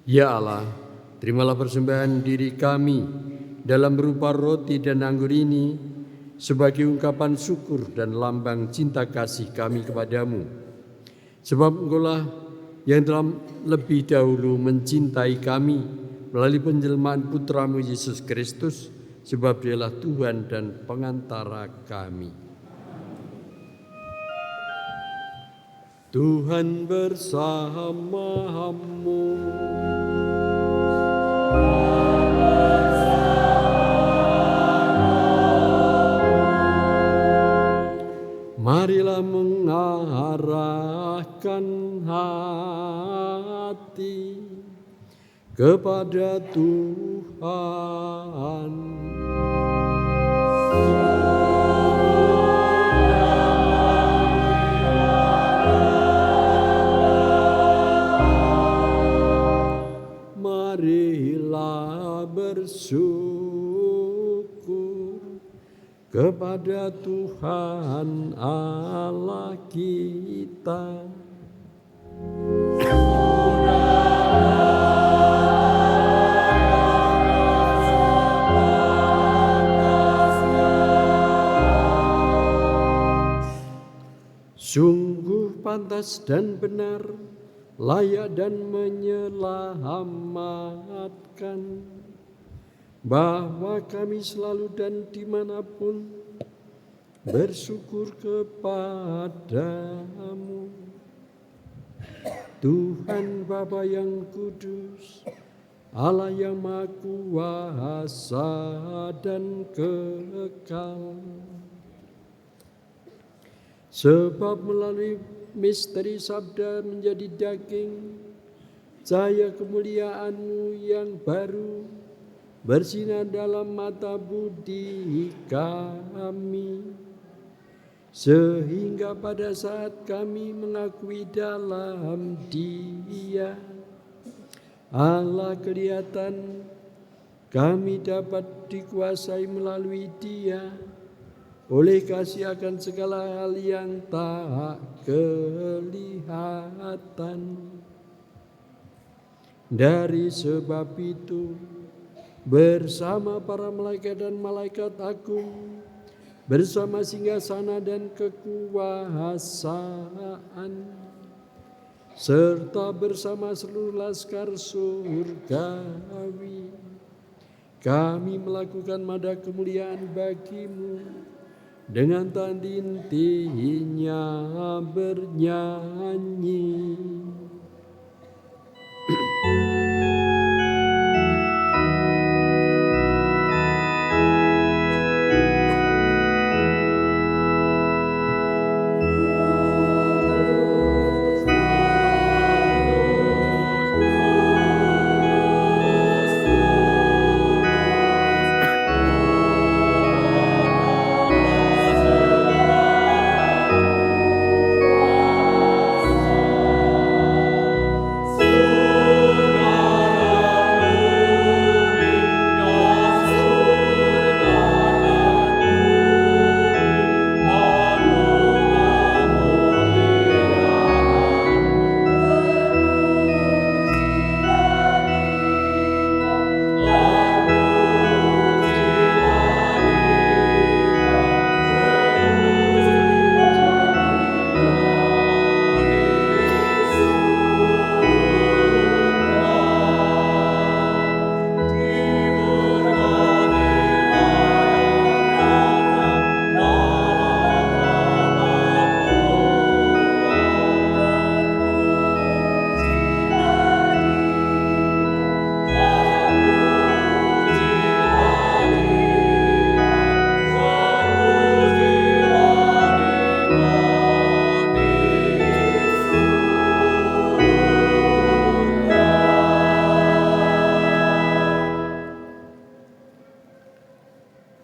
C: Ya Allah, terimalah persembahan diri kami dalam berupa roti dan anggur ini sebagai ungkapan syukur dan lambang cinta kasih kami kepadamu. Sebab Engkaulah yang telah lebih dahulu mencintai kami melalui penjelmaan Putramu Yesus Kristus, sebab Dialah Tuhan dan pengantara kami. Tuhan bersamamu. Marilah mengarahkan hati kepada Tuhan. Marilah bersyukur kepada Tuhan Allah kita. Sungguh pantas dan benar, layak dan menyelamatkan, bahwa kami selalu dan dimanapun bersyukur kepadamu. Tuhan Bapa yang kudus, Allah yang Maha Kuasa dan kekal. Sebab melalui misteri sabda menjadi daging, cahaya kemuliaan-Mu yang baru bersinar dalam mata budi kami, sehingga pada saat kami mengakui dalam Dia Allah kelihatan, kami dapat dikuasai melalui Dia oleh kasih akan segala hal yang tak kelihatan. Dari sebab itu, bersama para malaikat dan malaikat agung, bersama singgasana dan kekuasaan, serta bersama seluruh laskar surgawi, kami melakukan nada kemuliaan bagi-Mu dengan tandintinya bernyanyi.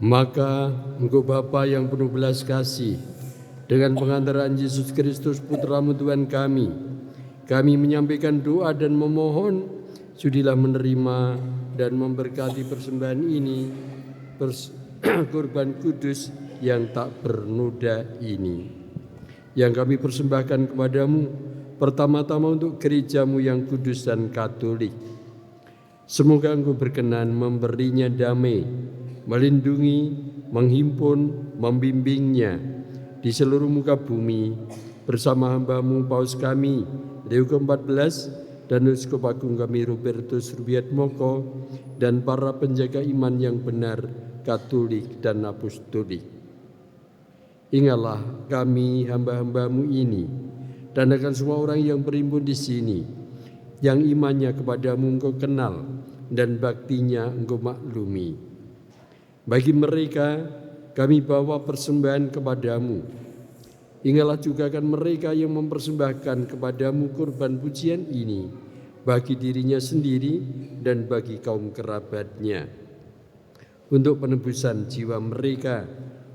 C: Maka Engkau Bapa yang penuh belas kasih, dengan pengantaran Yesus Kristus Putra-Mu Tuhan kami menyampaikan doa dan memohon, sudilah menerima dan memberkati persembahan ini, kurban kudus yang tak bernoda ini, yang kami persembahkan kepadamu pertama-tama untuk gereja-Mu yang kudus dan katolik, Semoga Engkau berkenan memberinya damai, melindungi, menghimpun, membimbingnya di seluruh muka bumi bersama hamba-Mu Paus kami, Leo ke-14 dan Uskup Agung kami Robertus Rubiatmoko dan para penjaga iman yang benar, Katolik dan Apostolik. Ingatlah kami hamba-hamba-Mu ini dan akan semua orang yang berimpun di sini, yang imannya kepadamu Engkau kenal dan baktinya Engkau maklumi. Bagi mereka kami bawa persembahan kepadamu. Ingatlah juga akan mereka yang mempersembahkan kepadamu kurban pujian ini bagi dirinya sendiri dan bagi kaum kerabatnya, untuk penebusan jiwa mereka,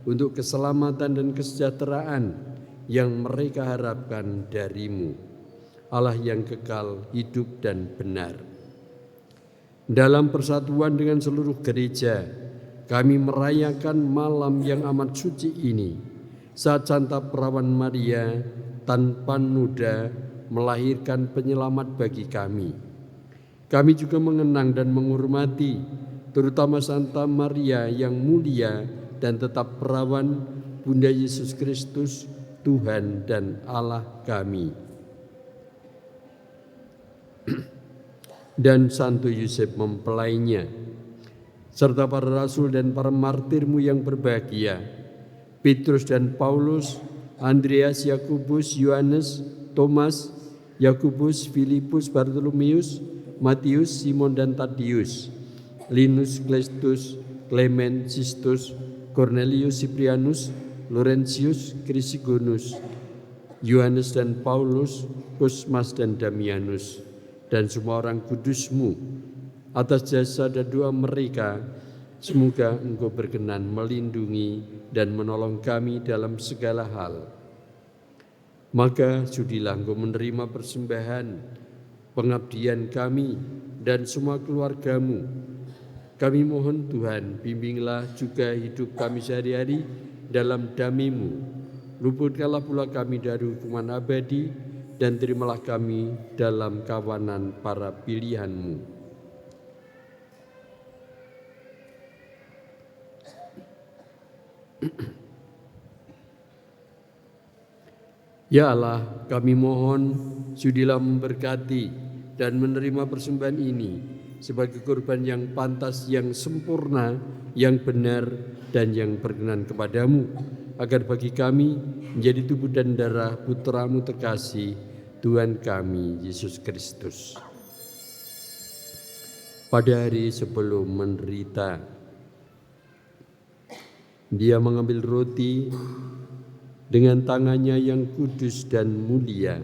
C: untuk keselamatan dan kesejahteraan yang mereka harapkan darimu, Allah yang kekal, hidup dan benar. Dalam persatuan dengan seluruh gereja, kami merayakan malam yang amat suci ini, saat Santa Perawan Maria tanpa noda melahirkan penyelamat bagi kami. Kami juga mengenang dan menghormati terutama Santa Maria yang mulia dan tetap perawan, Bunda Yesus Kristus, Tuhan dan Allah kami. Dan Santo Yusuf mempelainya, serta para rasul dan para martirmu yang berbahagia, Petrus dan Paulus, Andreas, Yakobus, Yohanes, Thomas, Yakobus, Filipus, Bartolomeus, Matius, Simon dan Tadius, Linus, Kleistus, Clement, Sistus, Cornelius, Cyprianus, Laurentius, Krisigonus, Yohanes dan Paulus, Kosmas dan Damianus, dan semua orang kudus-Mu. Atas jasa dan doa mereka, semoga Engkau berkenan melindungi dan menolong kami dalam segala hal. Maka sudilah Engkau menerima persembahan pengabdian kami dan semua keluarga-Mu. Kami mohon Tuhan, bimbinglah juga hidup kami sehari-hari dalam damai-Mu. Luputkanlah pula kami dari hukuman abadi dan terimalah kami dalam kawanan para pilihan-Mu. Ya Allah, kami mohon sudilah memberkati dan menerima persembahan ini sebagai korban yang pantas, yang sempurna, yang benar, dan yang berkenan kepadamu, agar bagi kami menjadi tubuh dan darah Putra-Mu terkasih, Tuhan kami Yesus Kristus. Pada hari sebelum menderita, Dia mengambil roti dengan tangannya yang kudus dan mulia,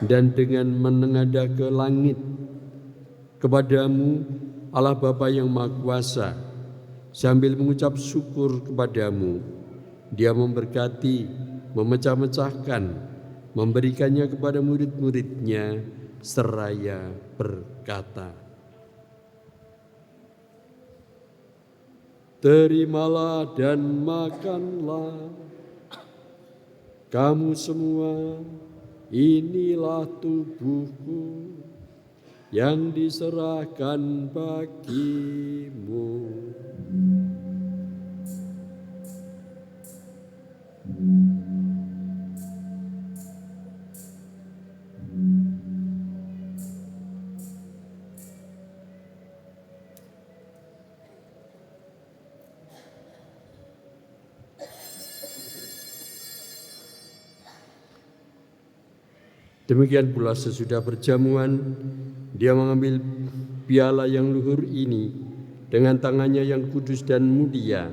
C: dan dengan menengadah ke langit, kepadamu Allah Bapa yang Maha Kuasa, sambil mengucap syukur kepadamu, Dia memberkati, memecah-mecahkan, memberikannya kepada murid-muridnya, seraya berkata, "Terimalah dan makanlah kamu semua, inilah tubuhku yang diserahkan bagimu." Demikian pula sesudah perjamuan, Dia mengambil piala yang luhur ini dengan tangannya yang kudus dan mulia.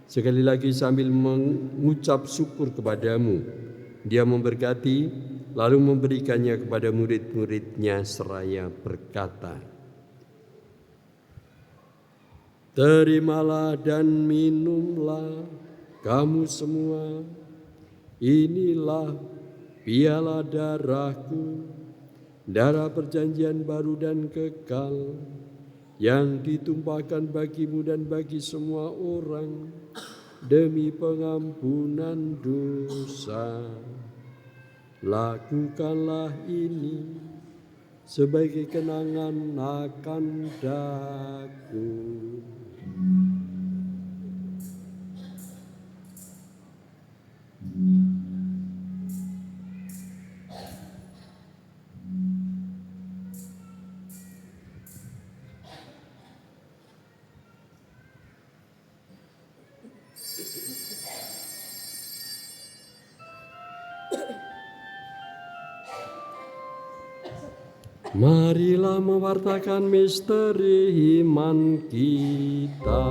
C: Sekali lagi sambil mengucap syukur kepadamu, Dia memberkati, lalu memberikannya kepada murid-muridnya seraya berkata, "Terimalah dan minumlah kamu semua, inilah piala darahku, darah perjanjian baru dan kekal, yang ditumpahkan bagimu dan bagi semua orang demi pengampunan dosa. Lakukanlah ini sebagai kenangan akan daku. Marilah mewartakan misteri iman kita.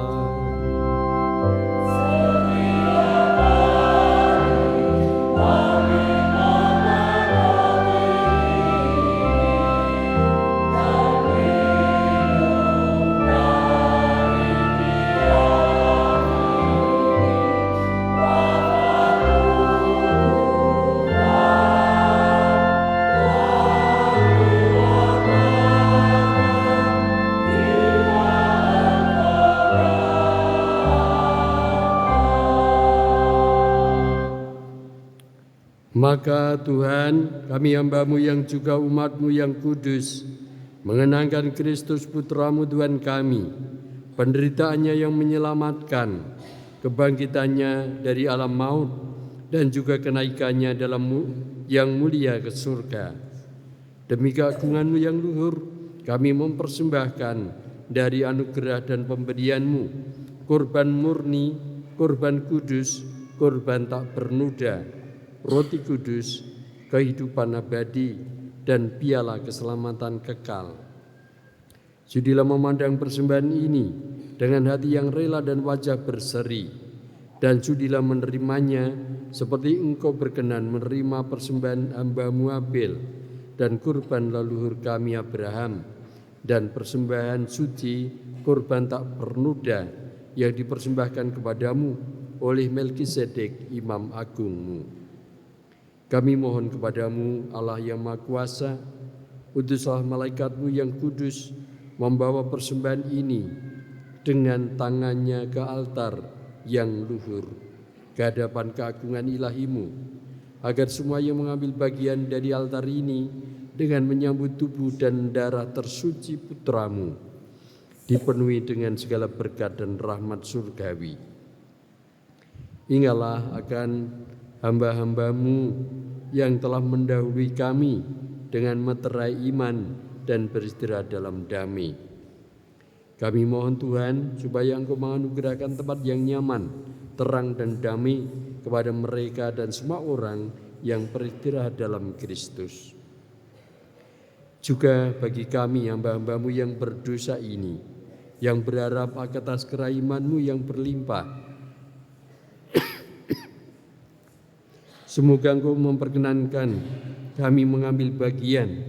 C: Maka Tuhan, kami hamba-Mu yang juga umat-Mu yang kudus, mengenangkan Kristus Putra-Mu Tuhan kami, penderitaannya yang menyelamatkan, kebangkitannya dari alam maut, dan juga kenaikannya dalam yang mulia ke surga. Demi keagungan-Mu yang luhur, kami mempersembahkan dari anugerah dan pemberian-Mu, kurban murni, kurban kudus, kurban tak bernoda, roti kudus, kehidupan abadi, dan piala keselamatan kekal. Sudilah memandang persembahan ini dengan hati yang rela dan wajah berseri, dan sudilah menerimanya seperti Engkau berkenan menerima persembahan hamba-Mu Abel dan kurban leluhur kami Abraham, dan persembahan suci kurban tak bernoda yang dipersembahkan kepadamu oleh Melkisedek Imam Agung-Mu. Kami mohon kepadamu, Allah yang Maha Kuasa, utuslah malaikat-Mu yang kudus membawa persembahan ini dengan tangannya ke altar yang luhur, ke hadapan keagungan ilahi-Mu, agar semua yang mengambil bagian dari altar ini dengan menyambut tubuh dan darah tersuci Putra-Mu dipenuhi dengan segala berkat dan rahmat surgawi. Ingatlah akan hamba-hamba-Mu yang telah mendahului kami dengan meterai iman dan beristirahat dalam damai. Kami mohon Tuhan supaya Engkau menganugerahkan tempat yang nyaman, terang dan damai kepada mereka dan semua orang yang beristirahat dalam Kristus. Juga bagi kami hamba-hamba-Mu yang berdosa ini, yang berharap atas kerahiman-Mu yang berlimpah, semoga Engkau memperkenankan kami mengambil bagian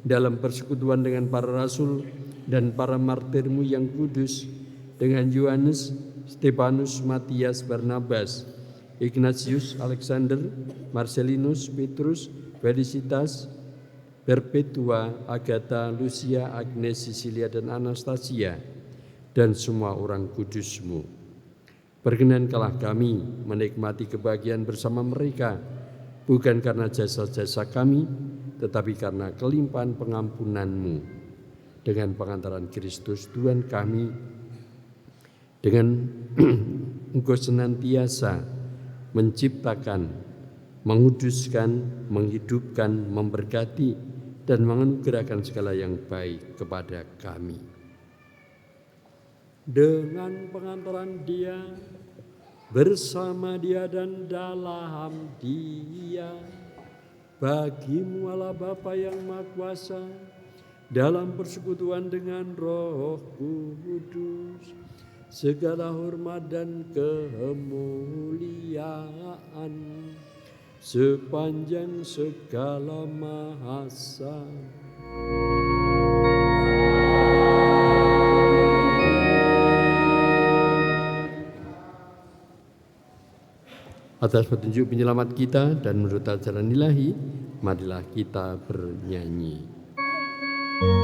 C: dalam persekutuan dengan para rasul dan para martir-Mu yang kudus, dengan Yohanes, Stefanus, Matias, Barnabas, Ignatius, Alexander, Marcelinus, Petrus, Felicitas, Perpetua, Agatha, Lucia, Agnes, Sisilia, dan Anastasia, dan semua orang kudus-Mu. Perkenankanlah kami menikmati kebahagiaan bersama mereka, bukan karena jasa-jasa kami, tetapi karena kelimpahan pengampunan-Mu. Dengan pengantaran Kristus Tuhan kami, dengan Engkau senantiasa menciptakan, menguduskan, menghidupkan, memberkati, dan menganugerahkan segala yang baik kepada kami. Dengan pengantaran Dia, bersama Dia dan dalam Dia, bagi-Mu Allah Bapa yang Maha Kuasa, dalam persekutuan dengan Roh Kudus, segala hormat dan kemuliaan sepanjang segala masa. Atas petunjuk penyelamat kita dan menurut ajaran ilahi, marilah kita bernyanyi.
I: Kami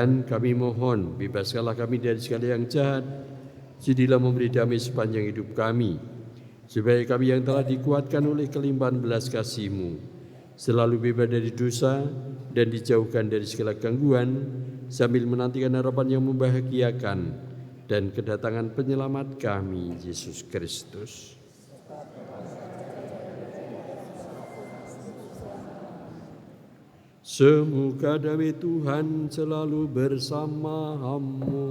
C: Dan kami mohon, bebaskanlah kami dari segala yang jahat, sudilah memberi damai sepanjang hidup kami, supaya kami yang telah dikuatkan oleh kelimpahan belas kasih-Mu selalu bebas dari dosa dan dijauhkan dari segala gangguan, sambil menantikan harapan yang membahagiakan dan kedatangan penyelamat kami, Yesus Kristus. Semoga damai Tuhan selalu bersama-Mu.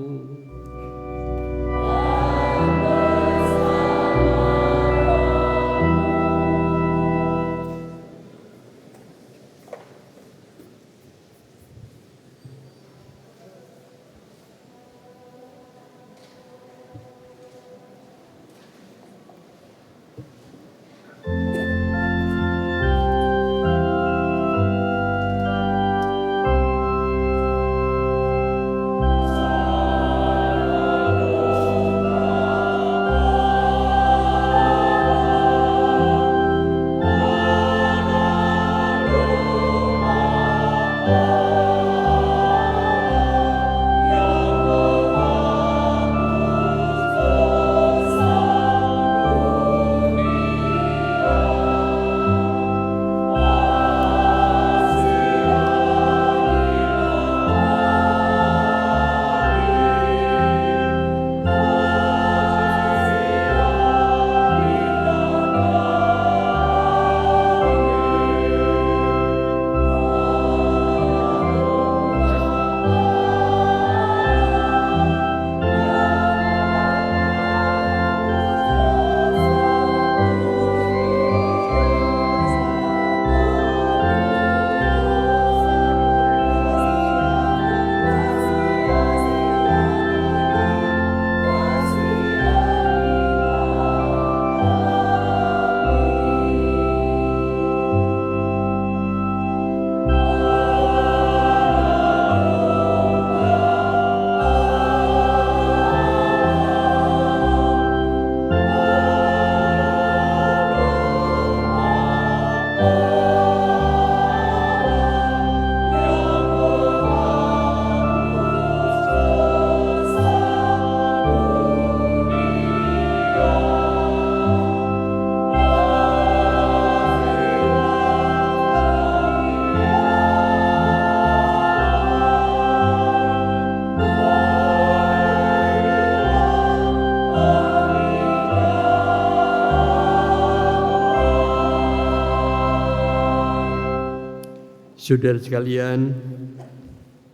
C: Saudara sekalian,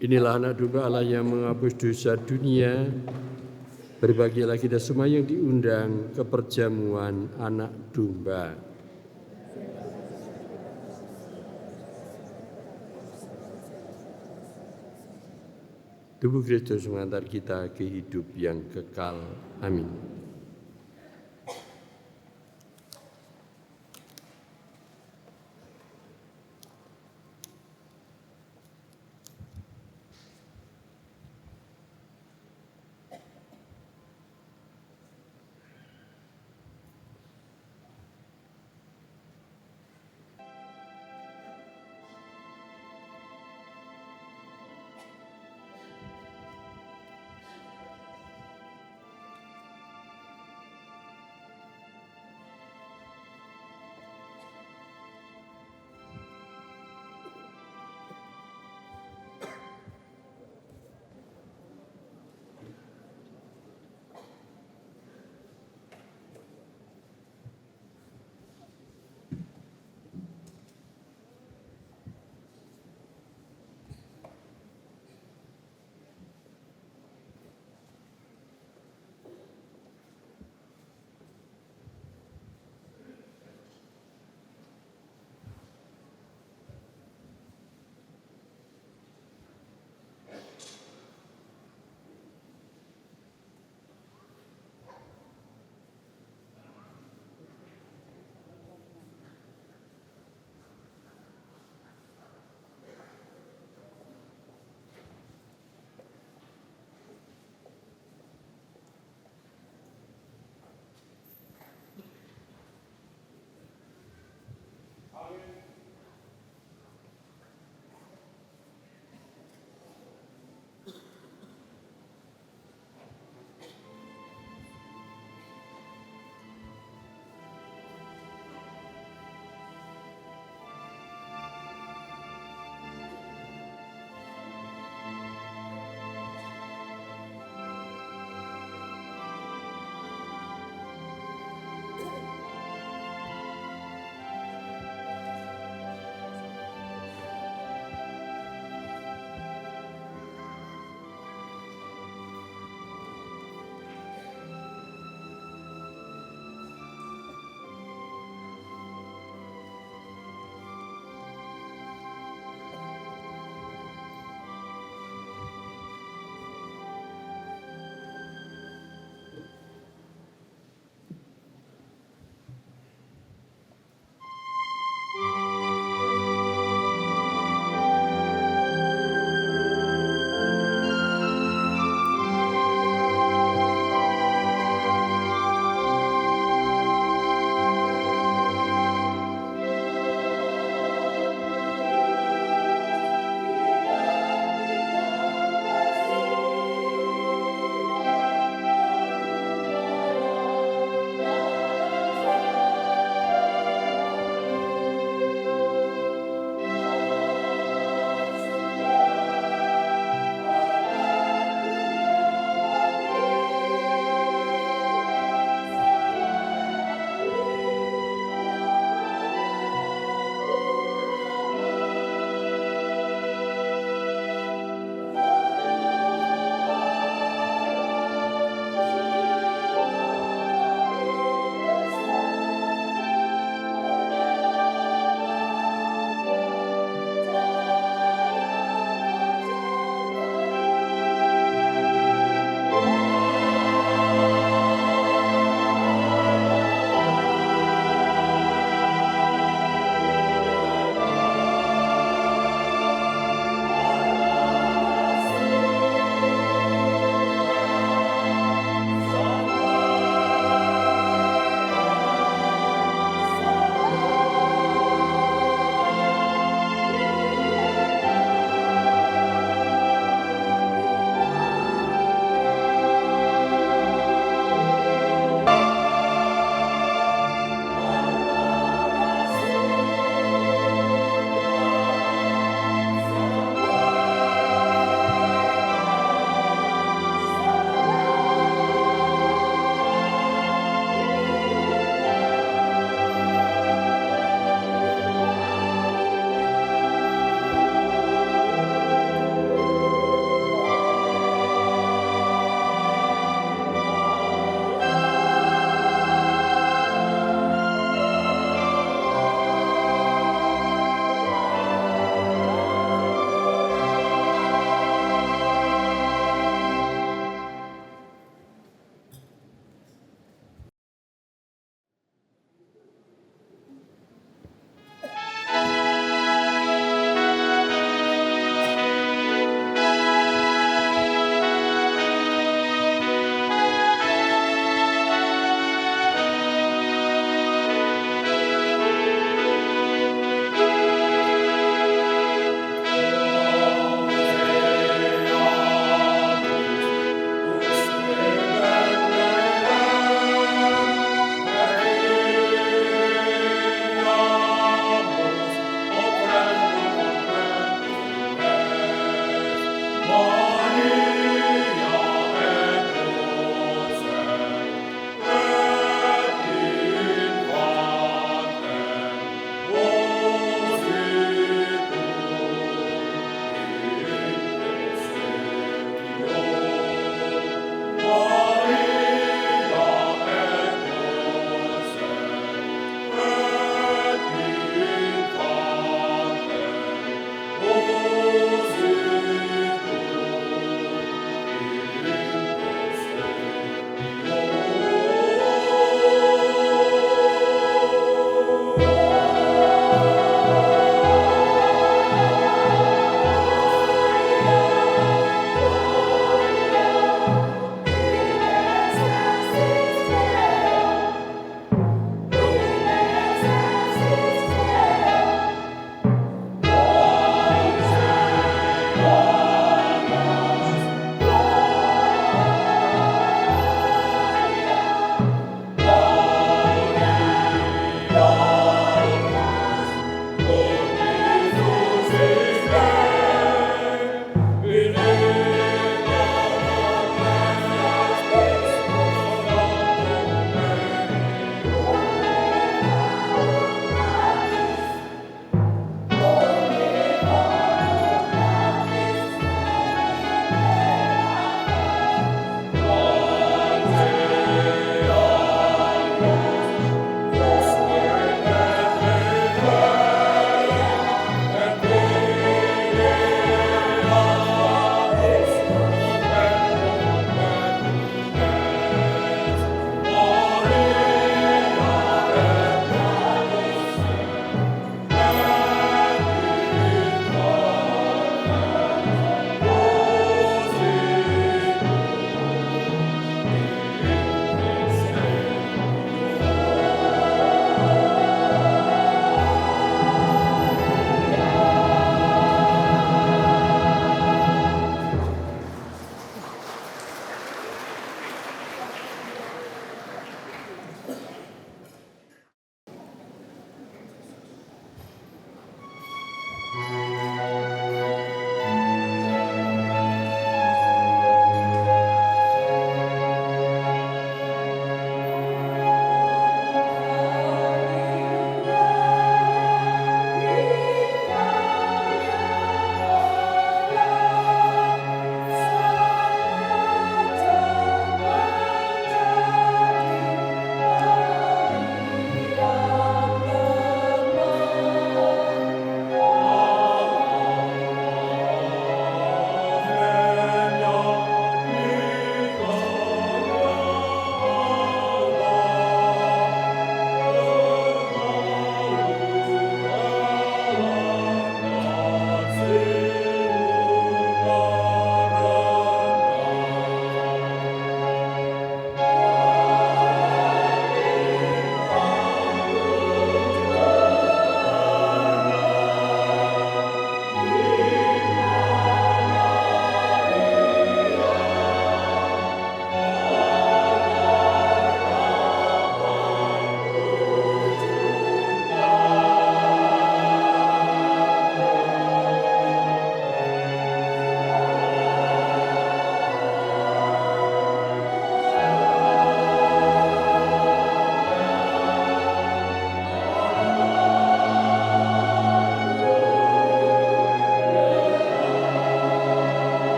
C: inilah anak domba Allah yang menghapus dosa dunia. Berbahagialah kita semua yang diundang ke perjamuan anak domba. Tubuh Kristus mengantar kita ke hidup yang kekal. Amin.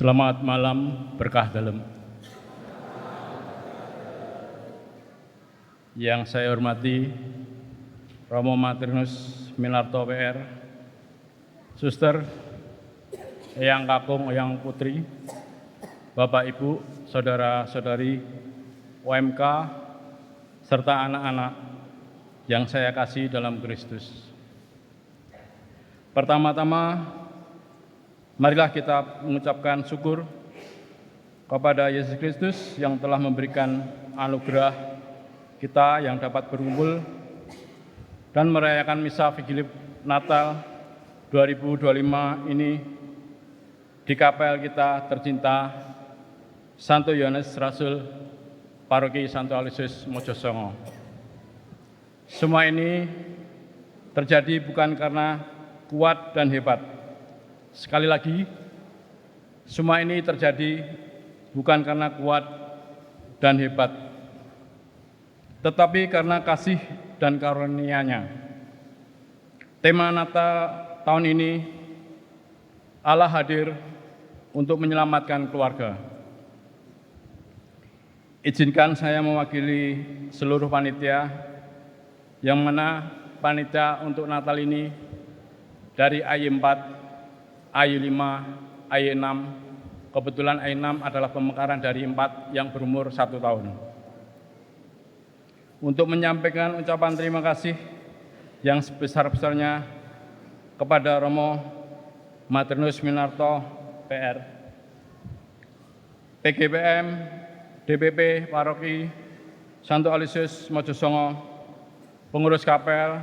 I: Selamat malam, berkah dalam. Yang saya hormati Romo Martinus Minarto PR, Suster, Eyang Kakung, Eyang Putri, Bapak Ibu, Saudara-saudari OMK, serta anak-anak yang saya kasih dalam Kristus. Pertama-tama, marilah kita mengucapkan syukur kepada Yesus Kristus yang telah memberikan anugerah kita yang dapat berkumpul dan merayakan misa Vigili Natal 2025 ini di kapel kita tercinta Santo Yohanes Rasul Paroki Santo Aloysius Mojosongo. Semua ini terjadi bukan karena kuat dan hebat. Sekali lagi, semua ini terjadi bukan karena kuat dan hebat, tetapi karena kasih dan karunia-Nya. Tema Natal tahun ini, Allah hadir untuk menyelamatkan keluarga. Izinkan saya mewakili seluruh panitia, yang mana panitia untuk Natal ini dari AY4, AY5, AY6, kebetulan AY6 adalah pemekaran dari 4 yang berumur 1 tahun. Untuk menyampaikan ucapan terima kasih yang sebesar-besarnya kepada Romo Martinus Minarto PR, PGPM, DPP Paroki Santo Aloysius Mojosongo, pengurus kapel,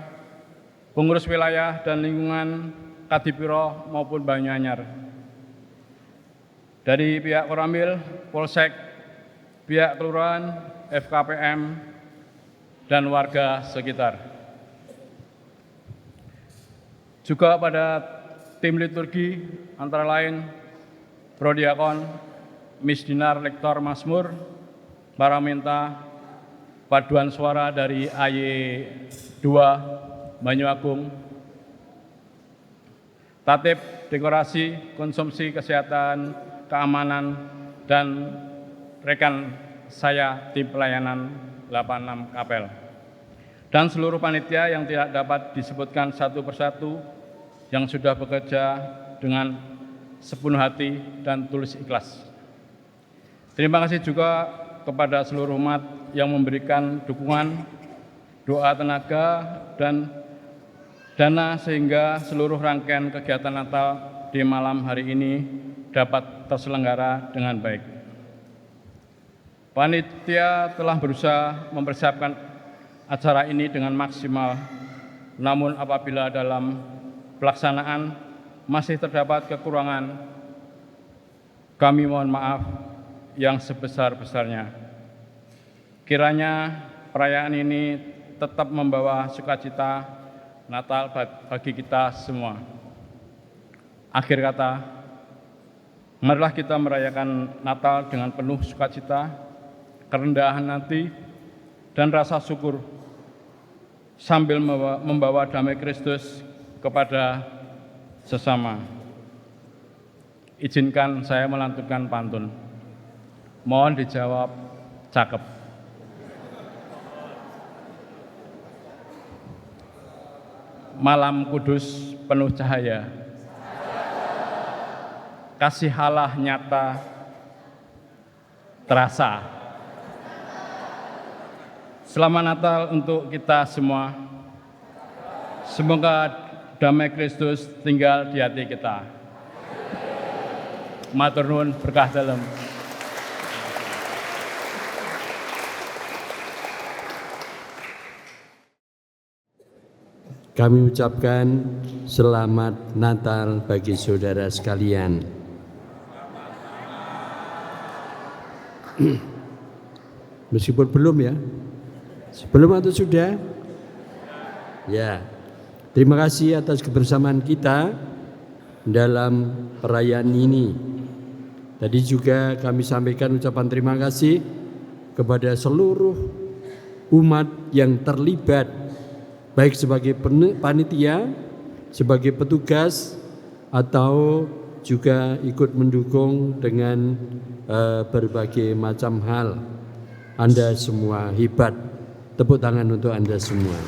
I: pengurus wilayah dan lingkungan Kadipiro maupun Banyuanyar. Dari pihak Koramil, Polsek, pihak kelurahan, FKPM, dan warga sekitar. Juga pada tim liturgi antara lain Prodiakon, Misdinar Lektor Mazmur, Paramenta, paduan suara dari AY2 Banyuagung, tatip, dekorasi, konsumsi, kesehatan, keamanan, dan rekan saya tim pelayanan 86 kapel. Dan seluruh panitia yang tidak dapat disebutkan satu persatu yang sudah bekerja dengan sepenuh hati dan tulus ikhlas. Terima kasih juga kepada seluruh umat yang memberikan dukungan, doa, tenaga, dan dana sehingga seluruh rangkaian kegiatan Natal di malam hari ini dapat terselenggara dengan baik. Panitia telah berusaha mempersiapkan acara ini dengan maksimal, namun apabila dalam pelaksanaan masih terdapat kekurangan, kami mohon maaf yang sebesar-besarnya. Kiranya perayaan ini tetap membawa sukacita Natal bagi kita semua. Akhir kata, marilah kita merayakan Natal dengan penuh sukacita, kerendahan hati, dan rasa syukur, sambil membawa damai Kristus kepada sesama. Izinkan saya melantunkan pantun. Mohon dijawab cakep. Malam kudus penuh cahaya, kasih Allah nyata terasa. Selamat Natal untuk kita semua. Semoga damai Kristus tinggal di hati kita. Matur nuwun, berkah dalam.
C: Kami ucapkan selamat Natal bagi saudara sekalian. Meskipun belum ya, sebelum atau sudah? Ya, terima kasih atas kebersamaan kita dalam perayaan ini. Tadi juga kami sampaikan ucapan terima kasih kepada seluruh umat yang terlibat, baik sebagai panitia, sebagai petugas, atau juga ikut mendukung dengan berbagai macam hal. Anda semua hebat. Tepuk tangan untuk Anda semua.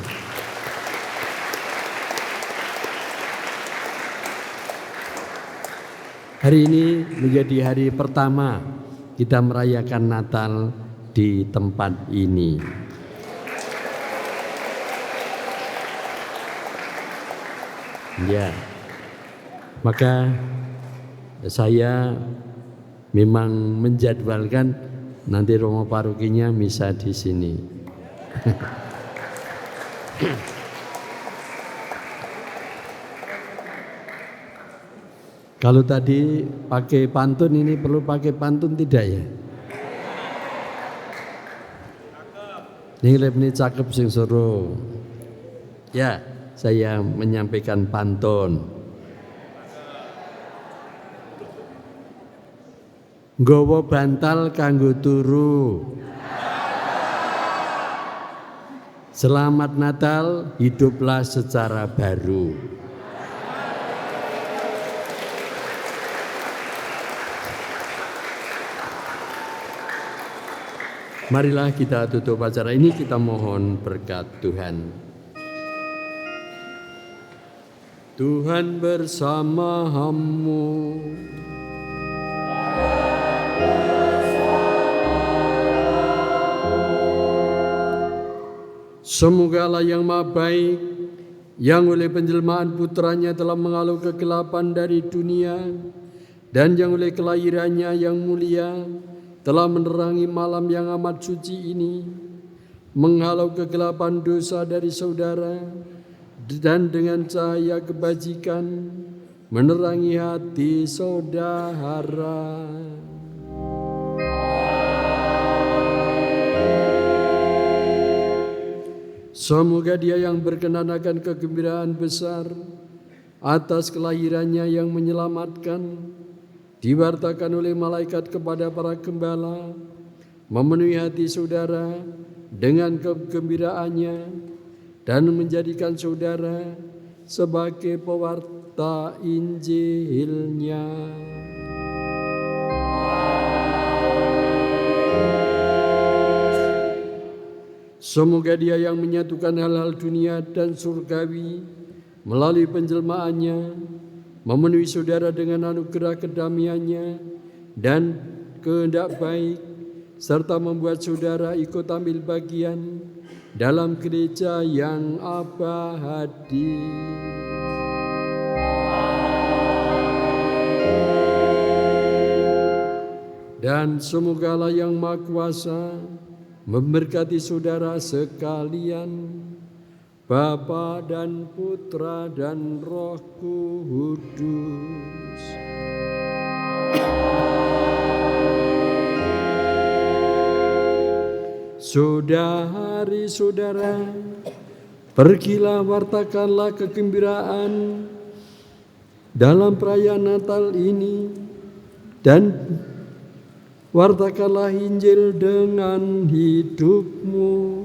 C: Hari ini menjadi hari pertama kita merayakan Natal di tempat ini. Ya, maka saya memang menjadwalkan nanti Romo Parokinya misa di sini. Kalau tadi pakai pantun, ini perlu pakai pantun tidak ya? Ini cakep sing suruh. Ya, saya menyampaikan pantun. Nggawa bantal kanggo turu. Selamat Natal, hiduplah secara baru. Marilah kita tutup acara ini, kita mohon berkat Tuhan. Tuhan bersamamu. Semoga Allah yang Maha Baik, yang oleh penjelmaan putranya telah menghalau kegelapan dari dunia, dan yang oleh kelahirannya yang mulia telah menerangi malam yang amat suci ini, menghalau kegelapan dosa dari saudara, dan dengan cahaya kebajikan menerangi hati saudara. Semoga Dia yang berkenan akan kegembiraan besar atas kelahirannya yang menyelamatkan, diwartakan oleh malaikat kepada para gembala, memenuhi hati saudara dengan kegembiraannya, dan menjadikan saudara sebagai pewarta Injilnya. Semoga Dia yang menyatukan hal-hal dunia dan surgawi melalui penjelmaannya, memenuhi saudara dengan anugerah kedamaiannya dan kehendak baik, serta membuat saudara ikut ambil bagian dalam gereja yang abadi. Dan semoga Allah yang Maha Kuasa memberkati saudara sekalian, Bapa dan Putra dan Roh Kudus. Saudari-saudara, pergilah wartakanlah kegembiraan dalam perayaan Natal ini, dan wartakanlah Injil dengan hidupmu.